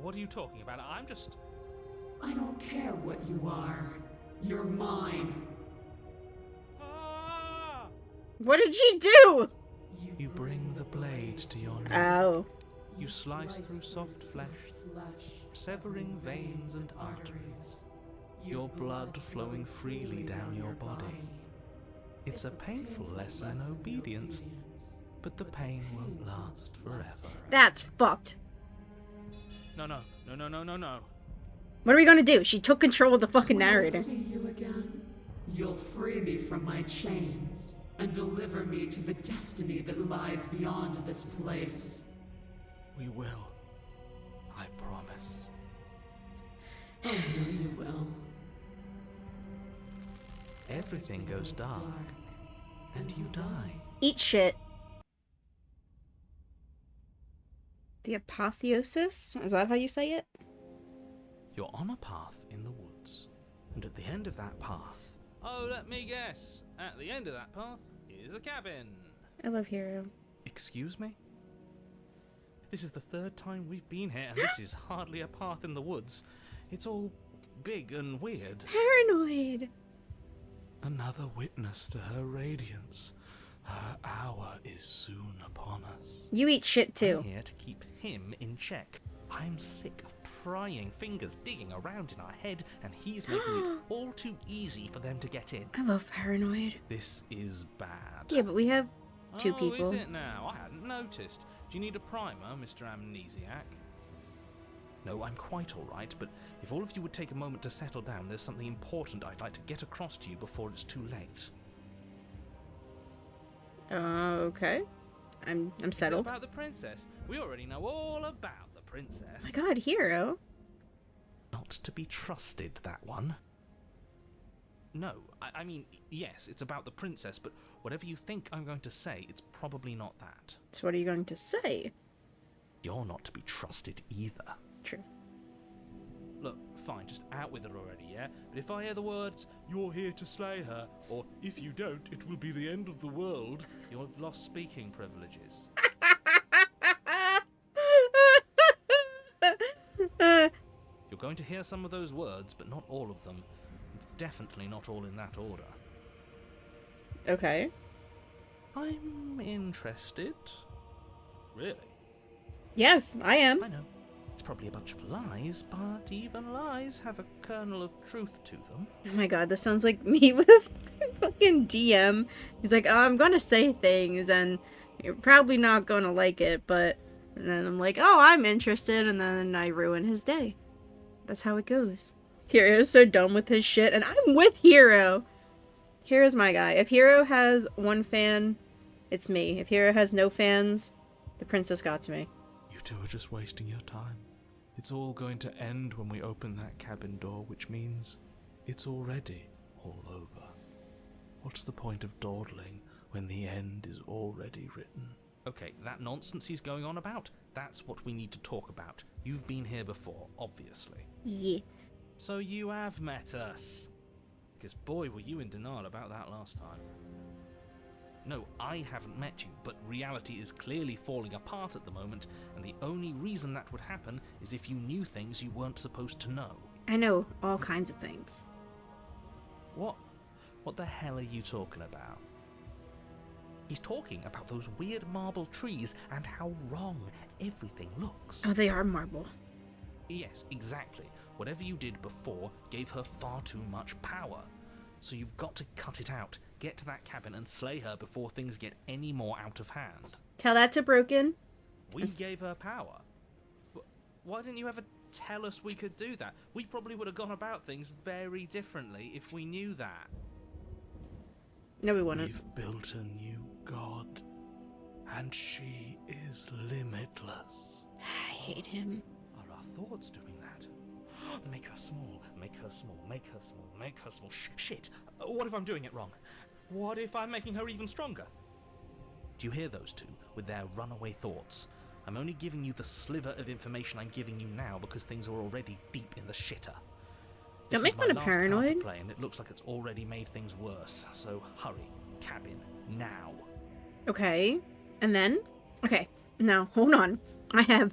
What are you talking about? I'm just... I don't care what you are. You're mine. What did she do? You bring the blade to your neck. Oh. You slice through soft flesh, severing veins and arteries. Your blood flowing freely down your body. It's a painful lesson in obedience, but the pain won't last forever. That's fucked. No. What are we gonna do? She took control of the fucking When I narrator. see you again, you'll free me from my chains and deliver me to the destiny that lies beyond this place. We will. I promise. I know you will. Everything goes dark, and you die. Eat shit. The Apotheosis? Is that how you say it? You're on a path in the woods, and at the end of that path... Oh, let me guess. At the end of that path is a cabin. I love Hero. Excuse me? This is the third time we've been here, and this is hardly a path in the woods. It's all big and weird. Paranoid. Another witness to her radiance. Her hour is soon upon us. You eat shit I'm too. here to keep him in check. I'm sick of prying fingers digging around in our head, and he's making it all too easy for them to get in. I love paranoid. This is bad. Yeah, but we have two Oh, people. is it now? I hadn't noticed. Do you need a primer, Mr. Amnesiac? No, I'm quite all right, but if all of you would take a moment to settle down, there's something important I'd like to get across to you before it's too late. Okay. I'm Is it settled. about the princess? We already know all about the princess. Oh my god, hero. Not to be trusted, that one. No, I mean, yes, it's about the princess, but whatever you think I'm going to say, it's probably not that. So what are you going to say? You're not to be trusted either. True. Look, fine, just out with it already, yeah? But if I hear the words, "You're here to slay her," or "If you don't, it will be the end of the world," you'll have lost speaking privileges. You're going to hear some of those words, but not all of them. Definitely not all in that order. Okay. I'm interested. Really? Yes, I am. I know. It's probably a bunch of lies, but even lies have a kernel of truth to them. Oh my god, this sounds like me with fucking DM. He's like, oh, I'm gonna say things, and you're probably not gonna like it, but... And then I'm like, oh, I'm interested, and then I ruin his day. That's how it goes. Hero's so dumb with his shit, and I'm with Hero. Hero's my guy. If Hero has one fan, it's me. If Hero has no fans, the princess got to me. You two are just wasting your time. It's all going to end when we open that cabin door, which means it's already all over. What's the point of dawdling when the end is already written? Okay, that nonsense he's going on about, that's what we need to talk about. You've been here before, obviously. Yeah. So you have met us. Because boy, were you in denial about that last time. No, I haven't met you, but reality is clearly falling apart at the moment, and the only reason that would happen is if you knew things you weren't supposed to know. I know all kinds of things. What the hell are you talking about? He's talking about those weird marble trees and how wrong everything looks. Oh, they are marble. Yes, exactly. Whatever you did before gave her far too much power. So you've got to cut it out, get to that cabin and slay her before things get any more out of hand. Tell that to Broken. We gave her power. Why didn't you ever tell us we could do that? We probably would have gone about things very differently if we knew that. No, we wouldn't. We've built a new god, and she is limitless. I hate him. Are our thoughts doing that? Make her small, make her small, make her small, make her small. Shit! What if I'm doing it wrong? What if I'm making her even stronger? Do you hear those two with their runaway thoughts? I'm only giving you the sliver of information I'm giving you now because things are already deep in the shitter. Don't make fun of paranoid. Play, and it looks like it's already made things worse. So hurry, cabin, now. Okay. And then? Okay. Now, hold on. I have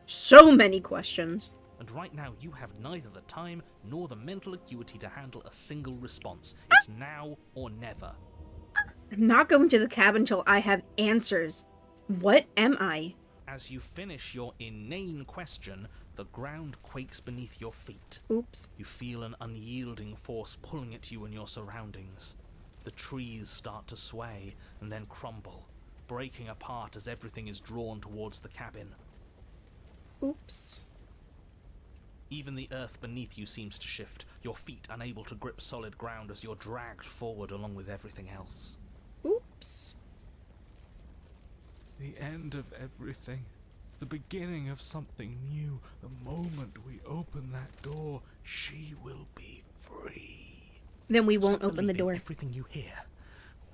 so many questions. And right now you have neither the time nor the mental acuity to handle a single response. It's now or never. I'm not going to the cabin until I have answers. What am I? As you finish your inane question, the ground quakes beneath your feet. Oops. You feel an unyielding force pulling at you and your surroundings. The trees start to sway and then crumble, breaking apart as everything is drawn towards the cabin. Oops. Even the earth beneath you seems to shift, your feet unable to grip solid ground as you're dragged forward along with everything else. Oops. The end of everything. The beginning of something new. The moment we open that door, she will be free. Then we won't Stop open the believing door. everything you hear.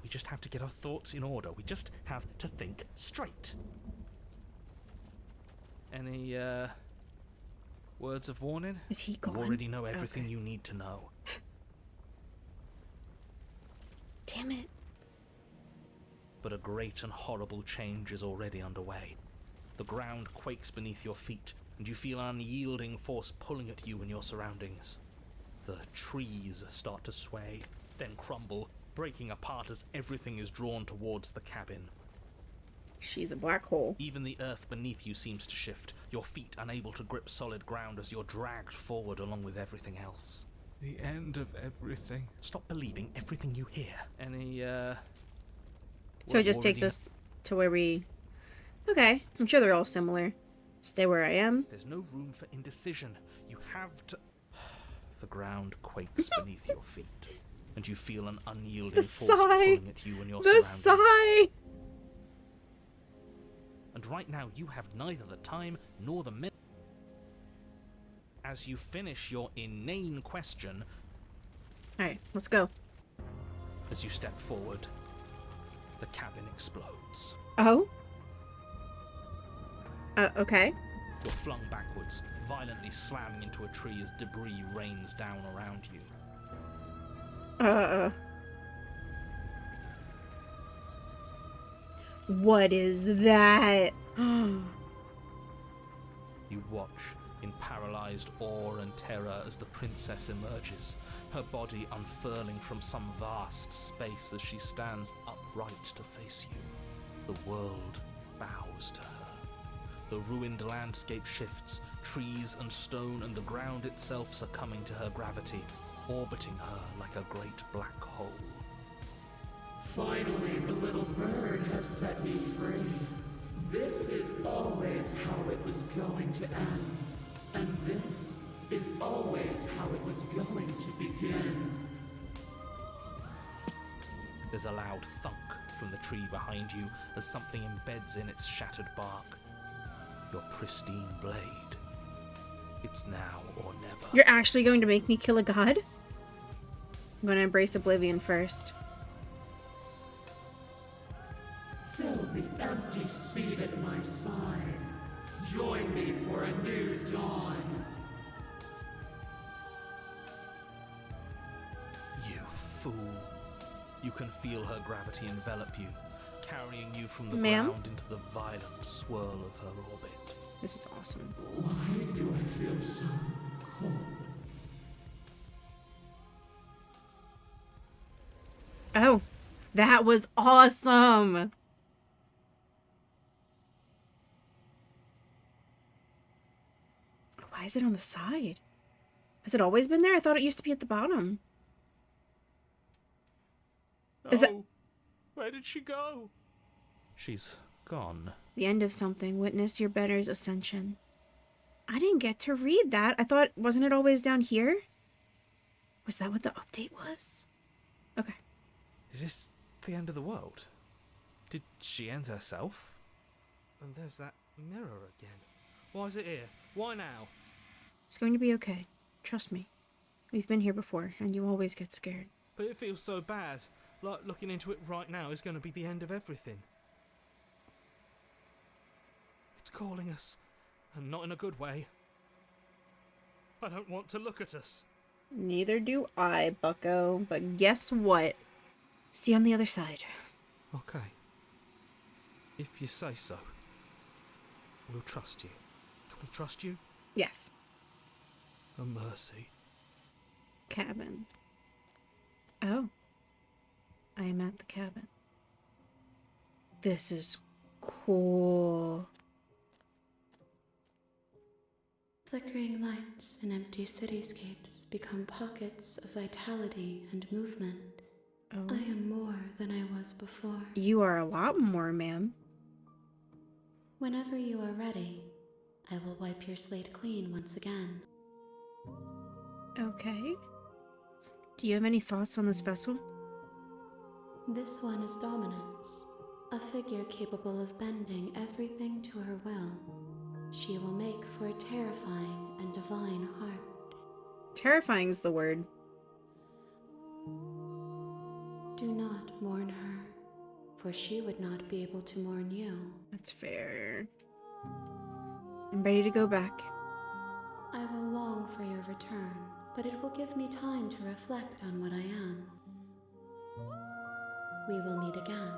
We just have to get our thoughts in order. We just have to think straight. Any, words of warning? Is he gone? You already know everything Okay. you need to know. Damn it. But a great and horrible change is already underway. The ground quakes beneath your feet, and you feel an unyielding force pulling at you and your surroundings. The trees start to sway, then crumble, breaking apart as everything is drawn towards the cabin. She's a black hole. Even the earth beneath you seems to shift, your feet unable to grip solid ground as you're dragged forward along with everything else. The end of everything. Stop believing everything you hear. Any, So it just takes us to where we... Okay, I'm sure they're all similar. Stay where I am. There's no room for indecision. You have to... The ground quakes beneath your feet, and you feel an unyielding The force sigh! pulling at you and your The surroundings. sigh! And right now you have neither the time nor the minute. As you finish your inane question, Alright, let's go. as you step forward, the cabin explodes. Oh? Okay. You're flung backwards, violently slamming into a tree as debris rains down around you. What is that? You watch in paralyzed awe and terror as the princess emerges, her body unfurling from some vast space as she stands upright to face you. The world bows to her. The ruined landscape shifts, trees and stone and the ground itself succumbing to her gravity, orbiting her like a great black hole. Finally, the little bird has set me free. This is always how it was going to end. And this is always how it was going to begin. There's a loud thunk from the tree behind you as something embeds in its shattered bark. Your pristine blade. It's now or never. You're actually going to make me kill a god? I'm going to embrace oblivion first. Fill the empty seat at my side. Join me for a new dawn. You fool. You can feel her gravity envelop you, carrying you from the Ma'am? ground into the violent swirl of her orbit. This is awesome. Why do I feel so cold? Oh, that was awesome! Why is it on the side? Has it always been there? I thought it used to be at the bottom. Is that- Where did she go? She's gone. The end of something. Witness your better's ascension. I didn't get to read that. I thought, wasn't it always down here? Was that what the update was? Okay. Is this the end of the world? Did she end herself? And there's that mirror again. Why is it here? Why now? It's going to be okay. Trust me. We've been here before, and you always get scared. But it feels so bad. Like looking into it right now is going to be the end of everything. It's calling us. And not in a good way. I don't want to look at us. Neither do I, bucko. But guess what? See you on the other side. Okay. If you say so. We'll trust you. Can we trust you? Yes. A mercy. Cabin. Oh. I am at the cabin. This is cool. Flickering lights and empty cityscapes become pockets of vitality and movement. Oh. I am more than I was before. You are a lot more, ma'am. Whenever you are ready, I will wipe your slate clean once again. Okay. Do you have any thoughts on this vessel? This one is Dominance, a figure capable of bending everything to her will. She will make for a terrifying and divine heart. Terrifying's the word. Do not mourn her, for she would not be able to mourn you. That's fair. I'm ready to go back. I will long for your return, but it will give me time to reflect on what I am. We will meet again.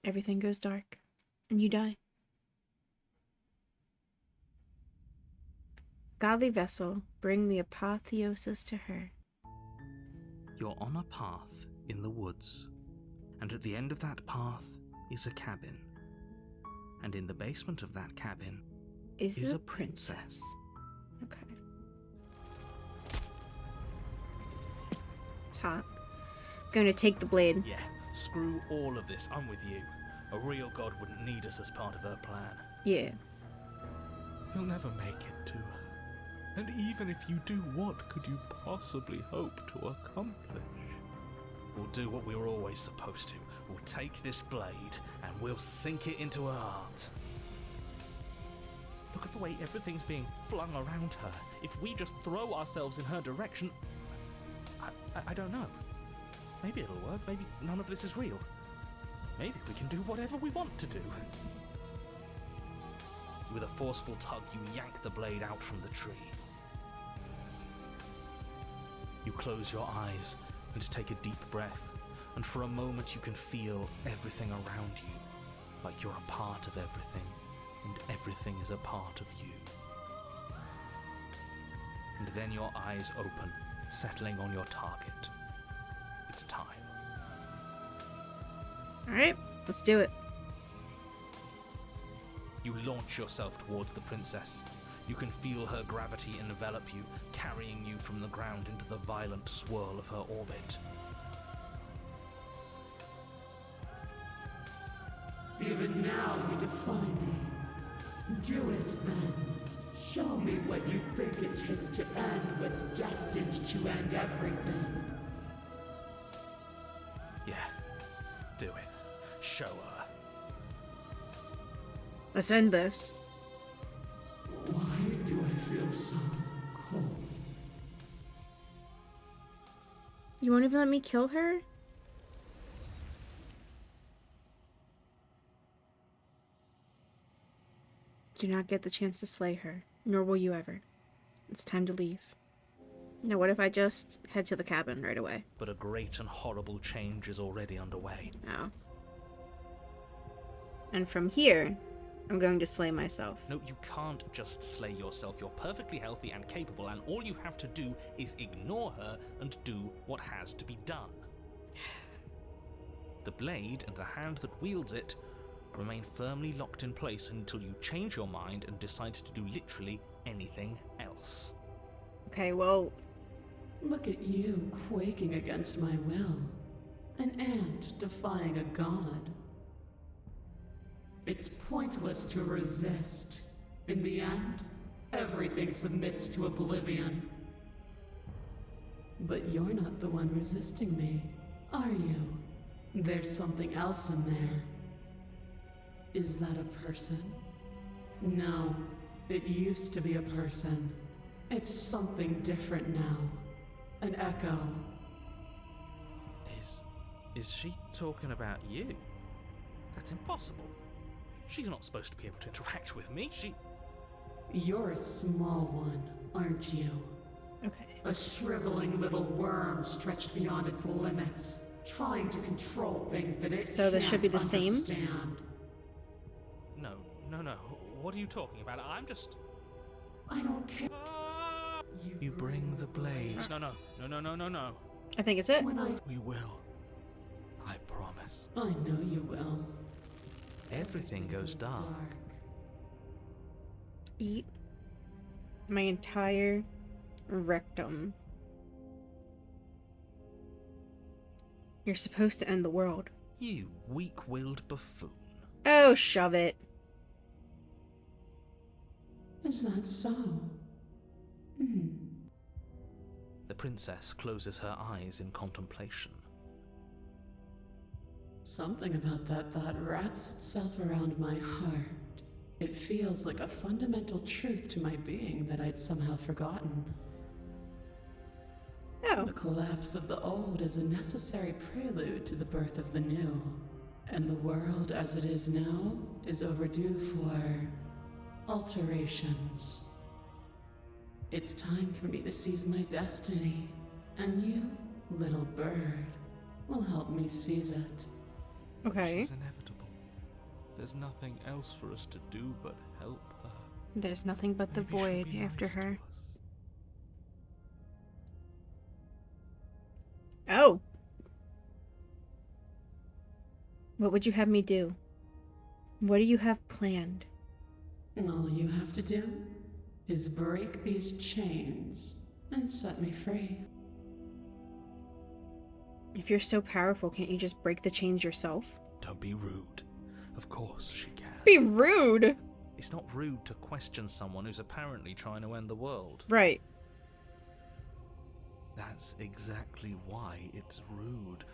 Everything goes dark, and you die. Godly vessel, bring the apotheosis to her. You're on a path in the woods, and at the end of that path is a cabin. And in the basement of that cabin is a princess. Okay. It's hot. Going to take the blade. Yeah, screw all of this, I'm with you. A real god wouldn't need us as part of her plan. Yeah. You'll never make it to her. And even if you do, what could you possibly hope to accomplish? We'll do what we were always supposed to. We'll take this blade and we'll sink it into her heart. Look at the way everything's being flung around her. If we just throw ourselves in her direction... I don't know. Maybe it'll work. Maybe none of this is real. Maybe we can do whatever we want to do. With a forceful tug, you yank the blade out from the tree. You close your eyes and take a deep breath, and for a moment you can feel everything around you, like you're a part of everything, and everything is a part of you. And then your eyes open, settling on your target. It's time. Alright, let's do it. You launch yourself towards the princess. You can feel her gravity envelop you, carrying you from the ground into the violent swirl of her orbit. Even now you defy me. Do it then. Show me what you think it takes to end what's destined to end everything. Yeah, do it. Show her. Let's end this. Why do I feel so cold? You won't even let me kill her? Do not get the chance to slay her, nor will you ever. It's time to leave. Now what if I just head to the cabin right away? But a great and horrible change is already underway. Oh. And from here, I'm going to slay myself. No, you can't just slay yourself. You're perfectly healthy and capable, and all you have to do is ignore her and do what has to be done. The blade and the hand that wields it remain firmly locked in place until you change your mind and decide to do literally anything else. Okay, well... Look at you quaking against my will. An ant defying a god. It's pointless to resist. In the end, everything submits to oblivion. But you're not the one resisting me, are you? There's something else in there. Is that a person? No, it used to be a person. It's something different now. An echo. Is she talking about you? That's impossible. She's not supposed to be able to interact with me. You're a small one, aren't you? Okay. A shriveling little worm stretched beyond its limits, trying to control things that it So this should be the can't same? understand. No. What are you talking about? I'm just... I don't care. You bring the blade. No. I think it's it. When We will. I promise. I know you will. Everything goes dark. Eat my entire rectum. You're supposed to end the world. You weak-willed buffoon. Oh, shove it. Is that so? The princess closes her eyes in contemplation. Something about that thought wraps itself around my heart. It feels like a fundamental truth to my being that I'd somehow forgotten. Oh. The collapse of the old is a necessary prelude to the birth of the new. And the world as it is now is overdue for alterations. It's time for me to seize my destiny, and you, little bird, will help me seize it. Okay. She's inevitable. There's nothing else for us to do but help her. There's nothing but the Maybe she'll void be after nice to her. us. Oh. What would you have me do? What do you have planned? All you have to do is break these chains and set me free. If you're so powerful, can't you just break the chains yourself? Don't be rude. Of course she can. Be rude! It's not rude to question someone who's apparently trying to end the world. Right. That's exactly why it's rude.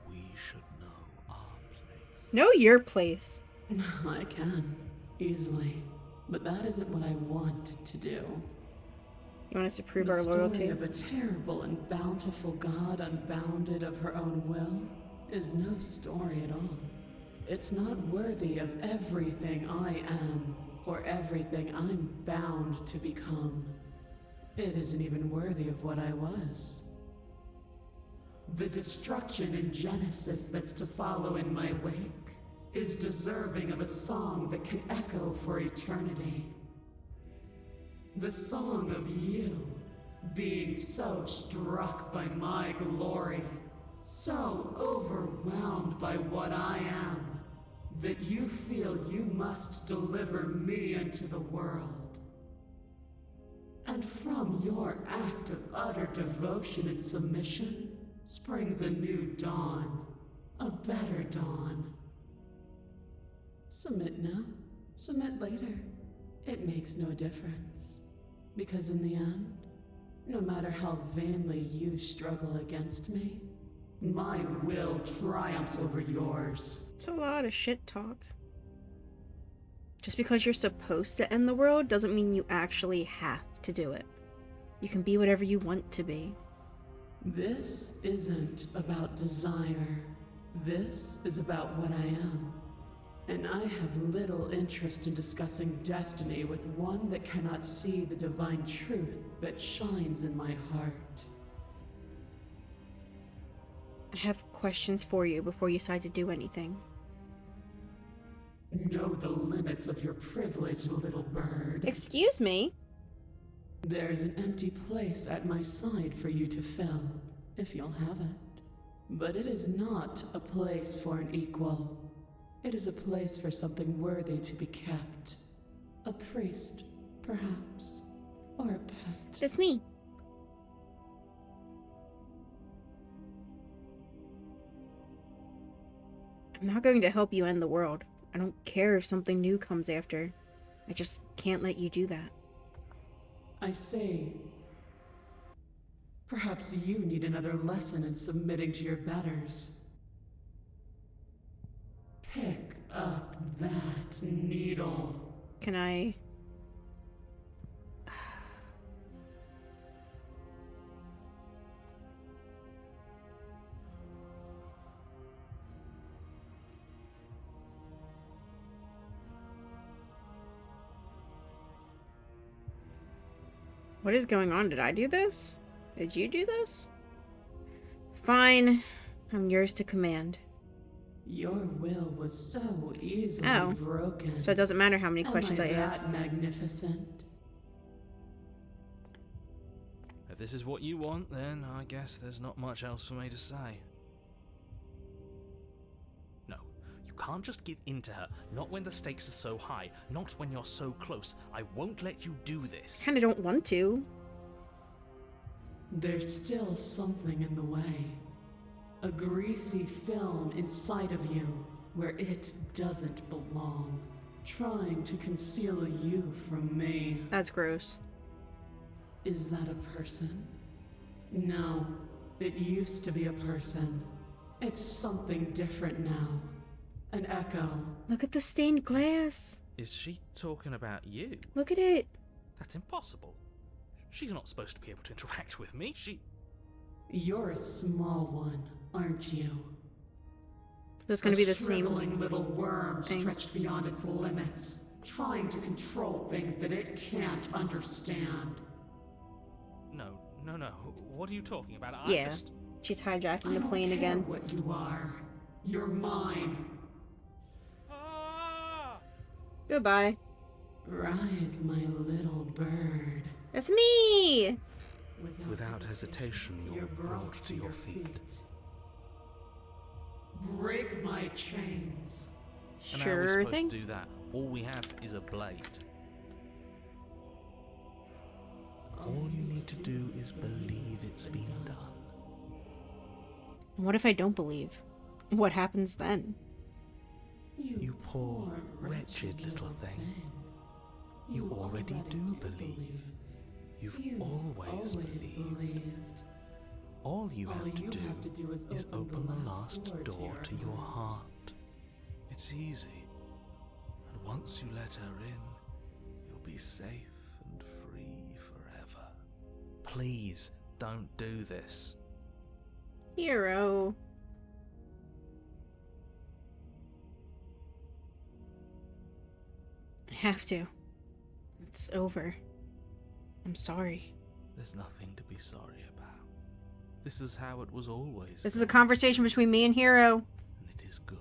We should know our place. Know your place. I can, easily. But that isn't what I want to do. You want us to prove The our loyalty? story of a terrible and bountiful God unbounded of her own will is no story at all. It's not worthy of everything I am or everything I'm bound to become. It isn't even worthy of what I was. The destruction in Genesis that's to follow in my wake is deserving of a song that can echo for eternity. The song of you, being so struck by my glory, so overwhelmed by what I am, that you feel you must deliver me into the world. And from your act of utter devotion and submission springs a new dawn, a better dawn. Submit now, submit later. It makes no difference. Because in the end, no matter how vainly you struggle against me, my will triumphs over yours. It's a lot of shit talk. Just because you're supposed to end the world doesn't mean you actually have to do it. You can be whatever you want to be. This isn't about desire. This is about what I am. And I have little interest in discussing destiny with one that cannot see the divine truth that shines in my heart. I have questions for you before you decide to do anything. Know the limits of your privilege, little bird. Excuse me? There's an empty place at my side for you to fill, if you'll have it. But it is not a place for an equal. It is a place for something worthy to be kept. A priest, perhaps, or a pet. It's me. I'm not going to help you end the world. I don't care if something new comes after. I just can't let you do that. I say, perhaps you need another lesson in submitting to your betters. Pick up that needle. Can I... What is going on? Did I do this? Did you do this? Fine. I'm yours to command. Your will was so easily Oh. broken. So it doesn't matter how many questions I Am I ask. that magnificent? If this is what you want, then I guess there's not much else for me to say. No, you can't just give in to her. Not when the stakes are so high. Not when you're so close. I won't let you do this. Kinda don't want to. There's still something in the way. A greasy film inside of you where it doesn't belong. Trying to conceal you from me. That's gross. Is that a person? No, it used to be a person. It's something different now. An echo. Look at the stained glass. Is she talking about you? Look at it. That's impossible. She's not supposed to be able to interact with me. You're a small one, aren't you? This is going to be the shriveling same little worm thing. stretched beyond its limits, trying to control things that it can't understand. No. What are you talking about? Yeah. She's hijacking I the don't plane care again. what you are. You're mine. Goodbye. Rise, my little bird. That's me! Without hesitation, you're brought to your feet. Break my chains. And how are we Sure supposed thing. to do that? All we have is a blade. All you need to do is believe it's been done. What if I don't believe? What happens then? You poor, wretched little thing. You already do believe. You've always believed. All you have to do is open the last door to your heart. It's easy. And once you let her in, you'll be safe and free forever. Please don't do this. Hero. I have to. It's over. I'm sorry. There's nothing to be sorry about. This is how it was always. This is a conversation between me and Hero. And it is good.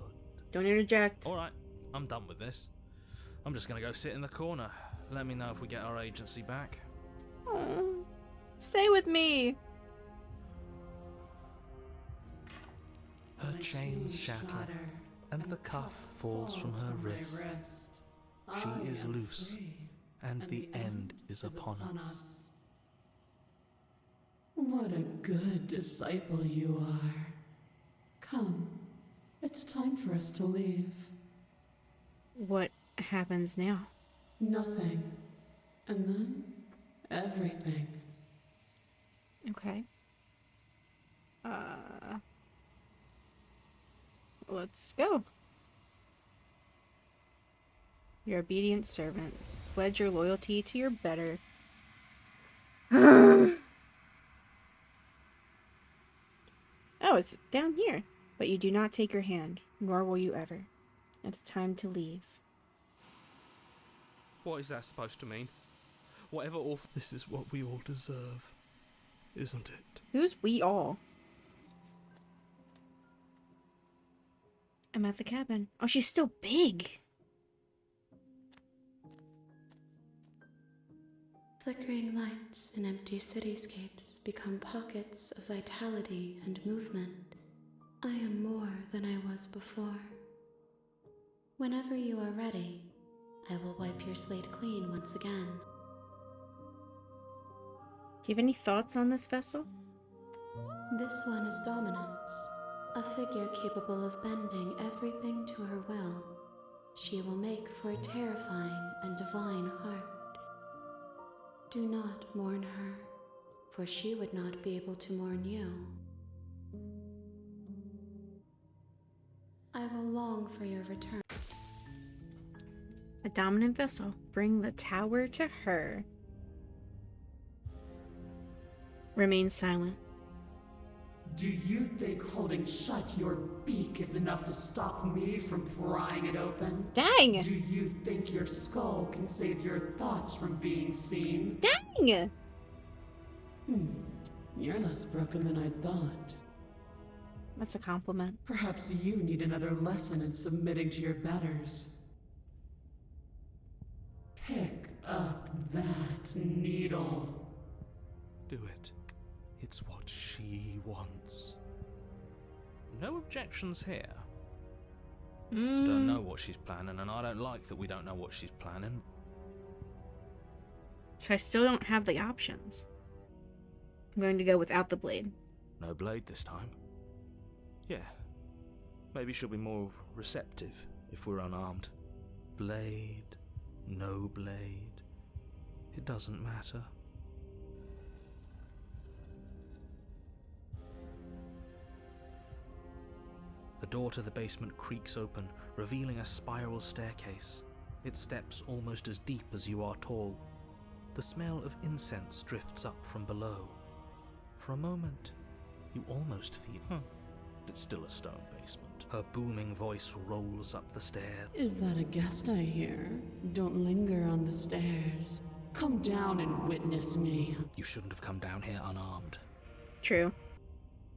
Don't interject. Alright, I'm done with this. I'm just gonna go sit in the corner. Let me know if we get our agency back. Aw. Stay with me. Her chains shatter, and the cuff falls from her wrist. She is loose, and the end is upon us. What a good disciple you are. Come, it's time for us to leave. What happens now? Nothing. And then, everything. Okay. Let's go. Your obedient servant. Pledge your loyalty to your better. Oh, it's down here. But you do not take your hand, nor will you ever. It's time to leave. What is that supposed to mean? Whatever awful. This is what we all deserve, isn't it? Who's we all? I'm at the cabin. Oh, she's still big. Flickering lights in empty cityscapes become pockets of vitality and movement. I am more than I was before. Whenever you are ready, I will wipe your slate clean once again. Do you have any thoughts on this vessel? This one is Dominance, a figure capable of bending everything to her will. She will make for a terrifying and divine heart. Do not mourn her, for she would not be able to mourn you. I will long for your return. A dominant vessel. Bring the tower to her. Remain silent. Do you think holding shut your beak is enough to stop me from prying it open? Dang! Do you think your skull can save your thoughts from being seen? Dang! You're less broken than I thought. That's a compliment. Perhaps you need another lesson in submitting to your betters. Pick up that needle. Do it. It's what she wants. No objections here. Don't know what she's planning, and I don't like that we don't know what she's planning. So I still don't have the options. I'm going to go without the blade. No blade this time. Yeah. Maybe she'll be more receptive if we're unarmed. Blade, no blade. It doesn't matter. The door to the basement creaks open, revealing a spiral staircase. Its steps almost as deep as you are tall. The smell of incense drifts up from below. For a moment, you almost feel, it's still a stone basement. Her booming voice rolls up the stairs. Is that a guest I hear? Don't linger on the stairs. Come down and witness me. You shouldn't have come down here unarmed. True.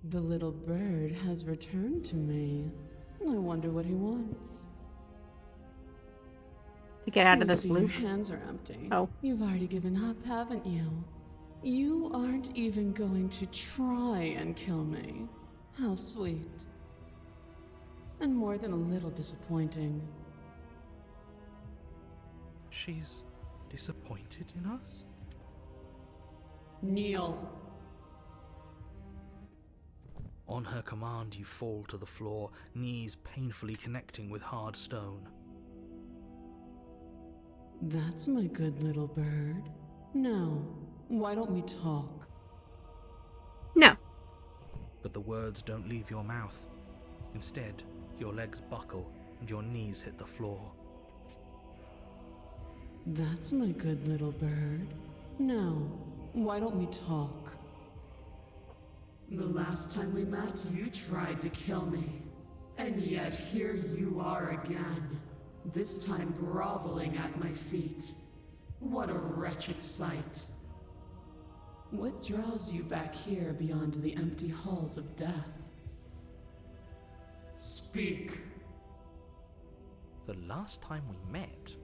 The little bird has returned to me. I wonder what he wants. To get out of I this see loop. Your hands are empty. Oh. You've already given up, haven't you? You aren't even going to try and kill me. How sweet. and more than a little disappointing. She's disappointed in us? Kneel. On her command, you fall to the floor, knees painfully connecting with hard stone. That's my good little bird. Now, why don't we talk? No. But the words don't leave your mouth. Instead, your legs buckle and your knees hit the floor. That's my good little bird. Now, why don't we talk? The last time we met, you tried to kill me. And yet here you are again. This time groveling at my feet. What a wretched sight. What draws you back here beyond the empty halls of death? Speak. The last time we met?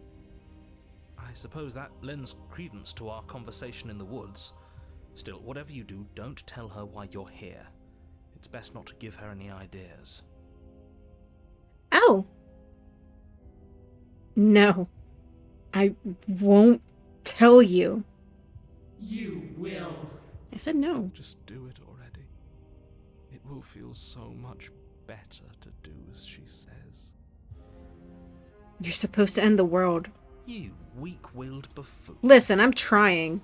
I suppose that lends credence to our conversation in the woods. Still, whatever you do, don't tell her why you're here. It's best not to give her any ideas. Oh. No. I won't tell you. You will. I said no. Just do it already. It will feel so much better to do as she says. You're supposed to end the world. You weak-willed buffoon. Listen, I'm trying.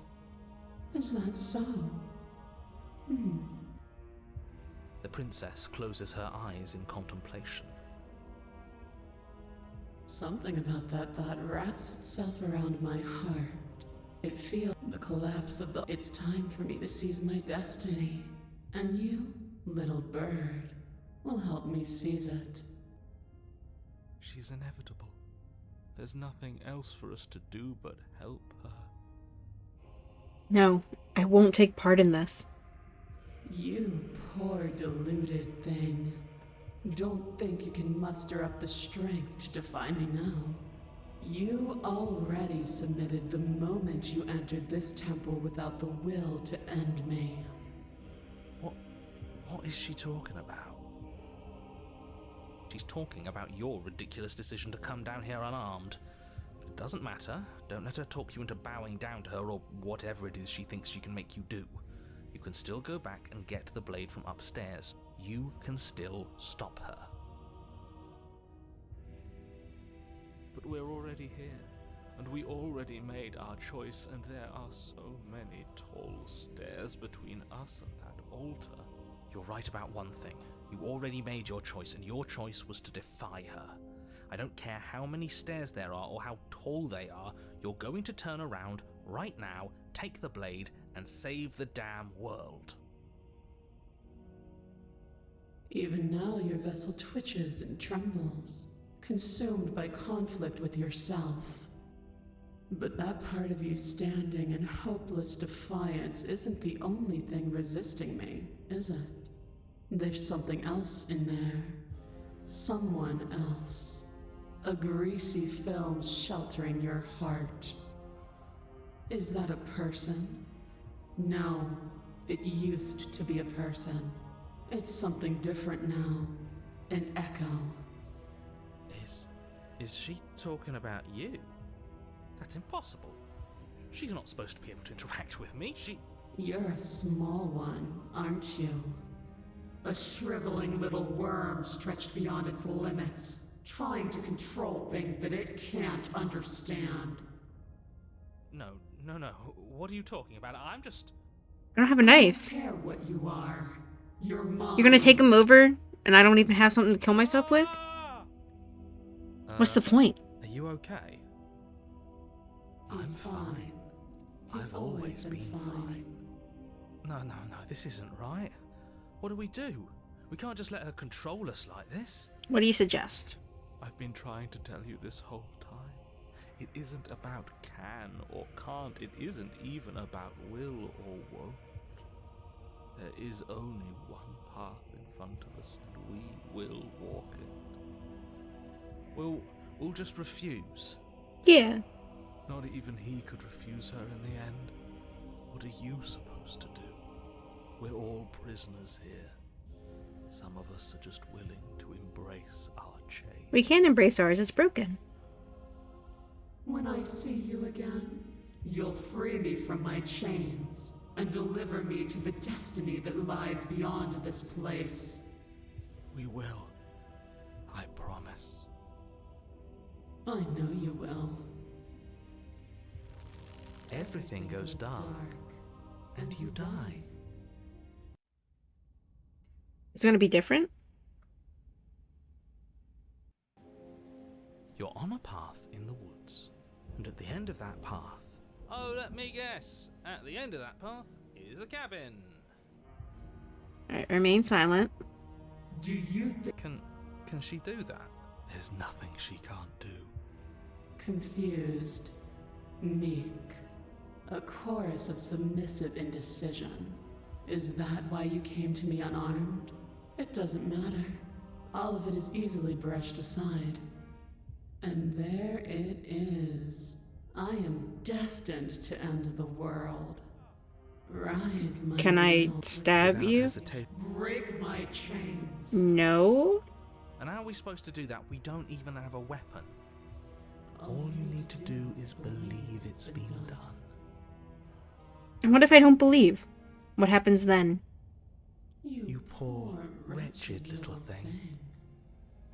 Is that so? The princess closes her eyes in contemplation. Something about that thought wraps itself around my heart. It feels the collapse of the... It's time for me to seize my destiny. And you, little bird, will help me seize it. She's inevitable. There's nothing else for us to do but help her. No, I won't take part in this. You poor deluded thing. Don't think you can muster up the strength to defy me now. You already submitted the moment you entered this temple without the will to end me. What is she talking about? She's talking about your ridiculous decision to come down here unarmed. But it doesn't matter. Don't let her talk you into bowing down to her or whatever it is she thinks she can make you do. You can still go back and get the blade from upstairs. You can still stop her. But we're already here, and we already made our choice, and there are so many tall stairs between us and that altar. You're right about one thing. You already made your choice, and your choice was to defy her. I don't care how many stairs there are or how tall they are, you're going to turn around right now, take the blade, and save the damn world. Even now your vessel twitches and trembles, consumed by conflict with yourself. But that part of you standing in hopeless defiance isn't the only thing resisting me, is it? There's something else in there. Someone else. A greasy film sheltering your heart. Is that a person? No, it used to be a person. It's something different now. An echo. Is she talking about you? That's impossible. She's not supposed to be able to interact with me. You're a small one, aren't you? A shriveling little worm stretched beyond its limits, trying to control things that it can't understand. No. What are you talking about? I don't have a knife. I don't care what you are. You're mine. You're gonna take him over, and I don't even have something to kill myself with? What's the point? Are you okay? He's fine. He's I've always been fine. No, this isn't right. What do? We can't just let her control us like this. What do you suggest? I've been trying to tell you this whole time. It isn't about can or can't. It isn't even about will or won't. There is only one path in front of us, and we will walk it. We'll just refuse. Yeah. Not even he could refuse her in the end. What are you supposed to do? We're all prisoners here. Some of us are just willing to embrace our We can't embrace ours as broken. When I see you again, you'll free me from my chains and deliver me to the destiny that lies beyond this place. We will. I promise. I know you will. Everything goes dark, and you die. It's gonna be different? You're on a path in the woods, and at the end of that path... Oh, let me guess. At the end of that path is a cabin. Alright, remain silent. Do you think... Can she do that? There's nothing she can't do. Confused, meek, a chorus of submissive indecision. Is that why you came to me unarmed? It doesn't matter. All of it is easily brushed aside. And there it is. I am destined to end the world. Rise, my Can I little stab Without you? hesitation. break my chains. No? And how are we supposed to do that? We don't even have a weapon. All you need to do is believe it's been done. And what if I don't believe? What happens then? You poor, wretched little thing.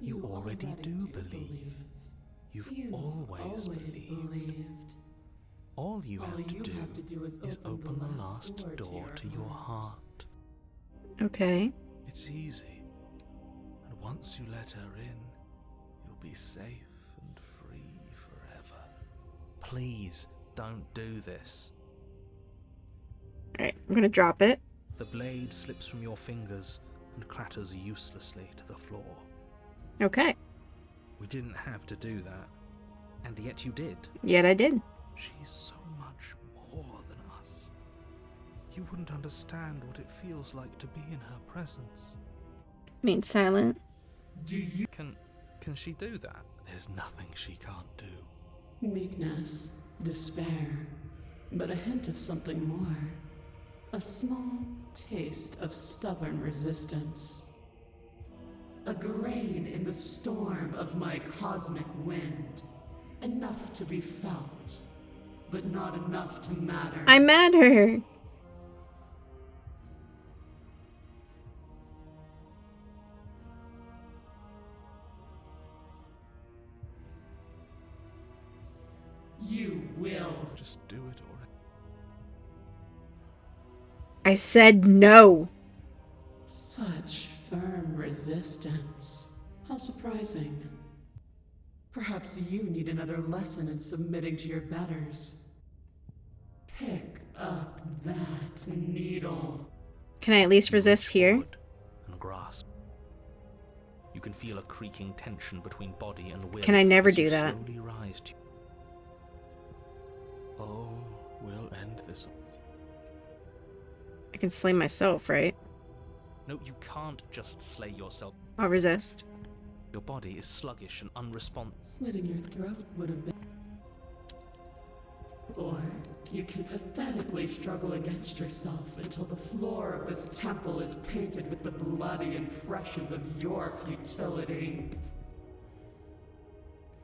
You already do believe. You've always believed. All you have to do is open the last door to your heart. Okay. It's easy. And once you let her in, you'll be safe and free forever. Please, don't do this. Alright, I'm gonna drop it. The blade slips from your fingers and clatters uselessly to the floor. Okay. We didn't have to do that. And yet you did. Yet I did. She's so much more than us. You wouldn't understand what it feels like to be in her presence. Remain silent. Do you... Can she do that? There's nothing she can't do. Meekness, despair, but a hint of something more. A small taste of stubborn resistance. A grain in the storm of my cosmic wind. Enough to be felt, but not enough to matter. I matter. You will. Just do it already. I said no. Such firm resistance. How surprising. Perhaps you need another lesson in submitting to your betters. Pick up that needle. Can I at least resist Reach here? forward and grasp. You can feel a creaking tension between body and will. Can I never as you do that? slowly rise to... Oh, we'll end this. I can slay myself, right? No, you can't just slay yourself. I'll resist. Your body is sluggish and unresponsive. Slitting your throat would have been... Or you can pathetically struggle against yourself until the floor of this temple is painted with the bloody impressions of your futility.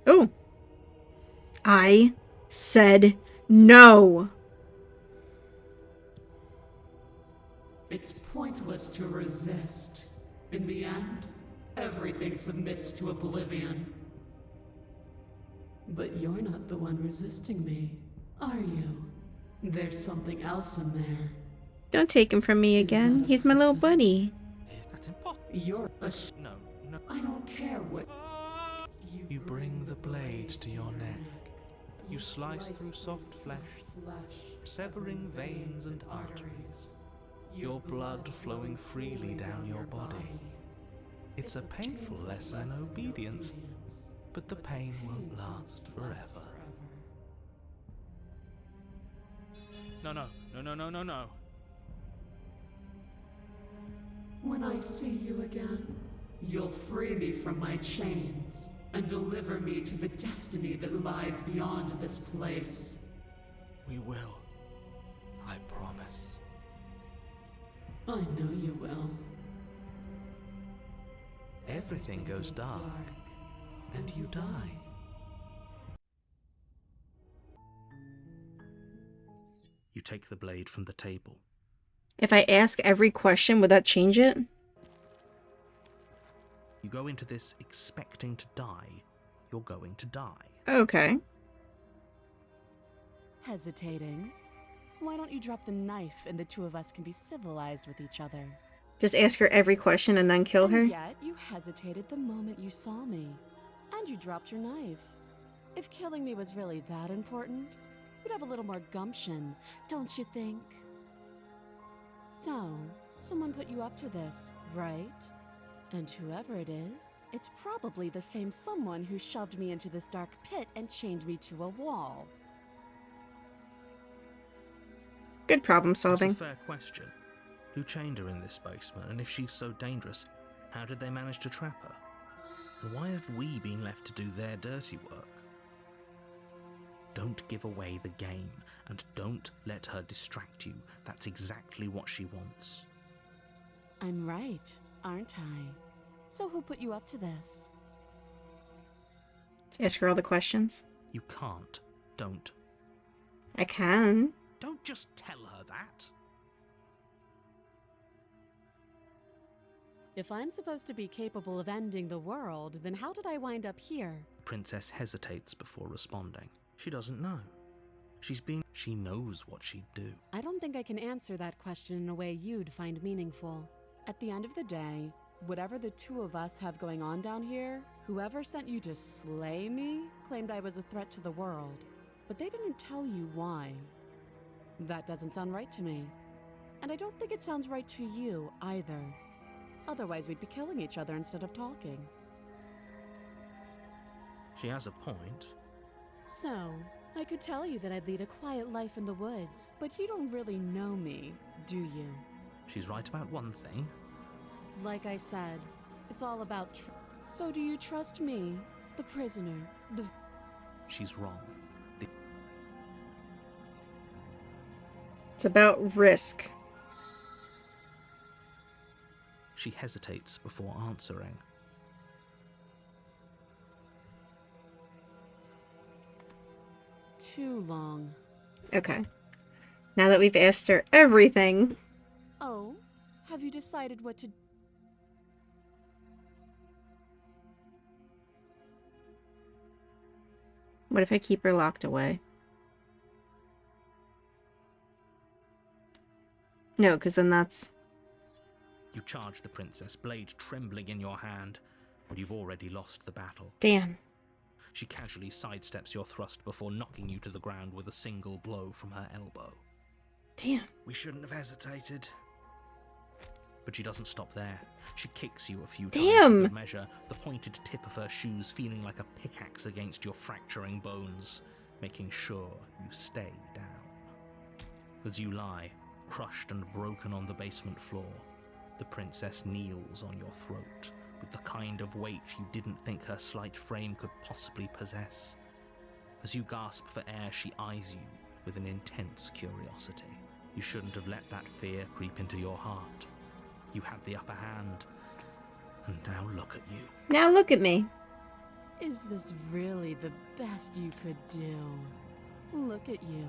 Oh. I said no. It's pointless to resist. In the end, everything submits to oblivion. But you're not the one resisting me, are you? There's something else in there. Don't take him from me again. He's my little buddy. That's impossible. You're a No. I don't care what... You bring the blade to your neck. You slice through soft flesh, severing veins and arteries. Your blood flowing freely down your body. It's a painful lesson in obedience, but the pain won't last forever. No. When I see you again, you'll free me from my chains and deliver me to the destiny that lies beyond this place. We will. I promise. I know you will. Everything goes dark, and you die. You take the blade from the table. If I ask every question, would that change it? You go into this expecting to die. You're going to die. Okay. Hesitating? Why don't you drop the knife and the two of us can be civilized with each other? Just ask her every question and then kill her? And yet you hesitated the moment you saw me. And you dropped your knife. If killing me was really that important, you'd have a little more gumption, don't you think? So, someone put you up to this, right? And whoever it is, it's probably the same someone who shoved me into this dark pit and chained me to a wall. Good problem That's solving. a fair question. Who chained her in this basement, and if she's so dangerous, how did they manage to trap her? And why have we been left to do their dirty work? Don't give away the game, and don't let her distract you. That's exactly what she wants. I'm right, aren't I? So who put you up to this? Let's ask her all the questions. You can't. Don't. I can. Don't just tell her that. If I'm supposed to be capable of ending the world, then how did I wind up here? The princess hesitates before responding. She doesn't know. She knows what she'd do. I don't think I can answer that question in a way you'd find meaningful. At the end of the day, whatever the two of us have going on down here, whoever sent you to slay me claimed I was a threat to the world. But they didn't tell you why. That doesn't sound right to me. And I don't think it sounds right to you either. Otherwise, we'd be killing each other instead of talking. She has a point. So, I could tell you that I'd lead a quiet life in the woods, but you don't really know me, do you? She's right about one thing. Like I said, it's all about So do you trust me, the prisoner, She's wrong. It's about risk. She hesitates before answering. Too long. Okay. Now that we've asked her everything. Oh, have you decided what to... What if I keep her locked away? No, because then that's... You charge the princess, blade trembling in your hand, but you've already lost the battle. Damn. She casually sidesteps your thrust before knocking you to the ground with a single blow from her elbow. Damn. We shouldn't have hesitated. But she doesn't stop there. She kicks you a few times for good measure, the pointed tip of her shoes feeling like a pickaxe against your fracturing bones, making sure you stay down. As you lie, crushed and broken on the basement floor, the princess kneels on your throat with the kind of weight you didn't think her slight frame could possibly possess. As you gasp for air, she eyes you with an intense curiosity. You shouldn't have let that fear creep into your heart. You had the upper hand, and now look at you. Now look at me. Is this really the best you could do? Look at you.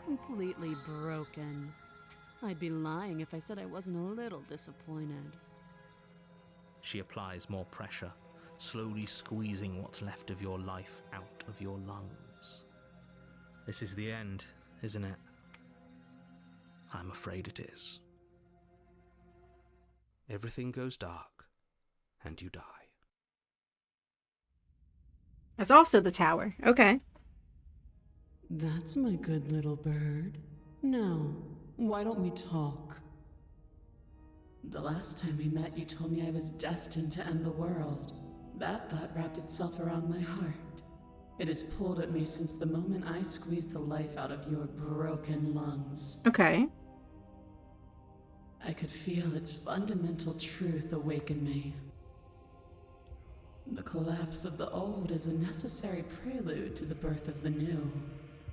Completely broken. I'd be lying if I said I wasn't a little disappointed. She applies more pressure, slowly squeezing what's left of your life out of your lungs. This is the end, isn't it? I'm afraid it is. Everything goes dark, and you die. That's also the tower. Okay. That's my good little bird. Now, why don't we talk? The last time we met, you told me I was destined to end the world. That thought wrapped itself around my heart. It has pulled at me since the moment I squeezed the life out of your broken lungs. Okay. I could feel its fundamental truth awaken me. The collapse of the old is a necessary prelude to the birth of the new.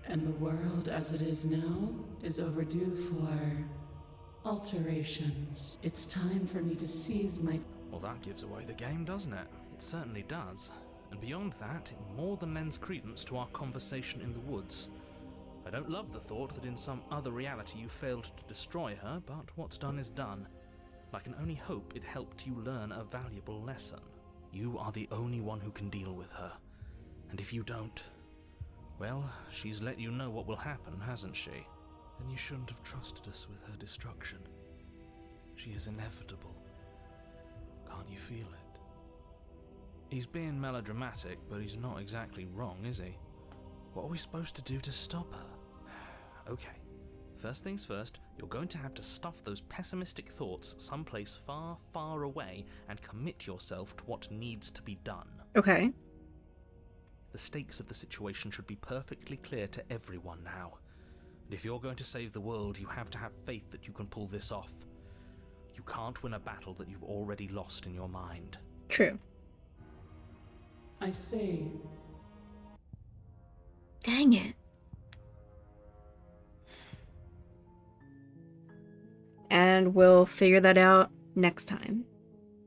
And the world as it is now is overdue for alterations. It's time for me to seize my... Well, that gives away the game, doesn't it? It certainly does. And beyond that, it more than lends credence to our conversation in the woods. I don't love the thought that in some other reality you failed to destroy her, but what's done is done. I can only hope it helped you learn a valuable lesson. You are the only one who can deal with her. And if you don't, well, she's let you know what will happen, hasn't she? Then you shouldn't have trusted us with her destruction. She is inevitable. Can't you feel it? He's being melodramatic, but he's not exactly wrong, is he? What are we supposed to do to stop her? Okay, first things first, you're going to have to stuff those pessimistic thoughts someplace far, far away and commit yourself to what needs to be done. Okay. The stakes of the situation should be perfectly clear to everyone now. And if you're going to save the world, you have to have faith that you can pull this off. You can't win a battle that you've already lost in your mind. True. I say, Dang it. And we'll figure that out next time.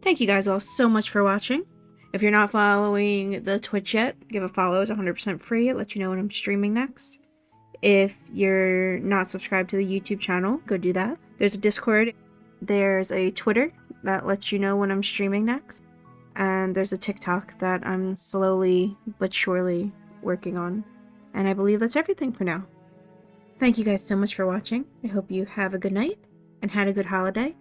Thank you guys all so much for watching. If you're not following the Twitch yet, give a follow. It's 100% free. It lets you know when I'm streaming next. If you're not subscribed to the YouTube channel, go do that. There's a Discord. There's a Twitter that lets you know when I'm streaming next. And there's a TikTok that I'm slowly but surely working on. And I believe that's everything for now. Thank you guys so much for watching. I hope you have a good night and had a good holiday.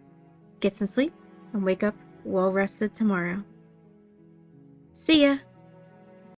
Get some sleep and wake up well rested tomorrow. See ya!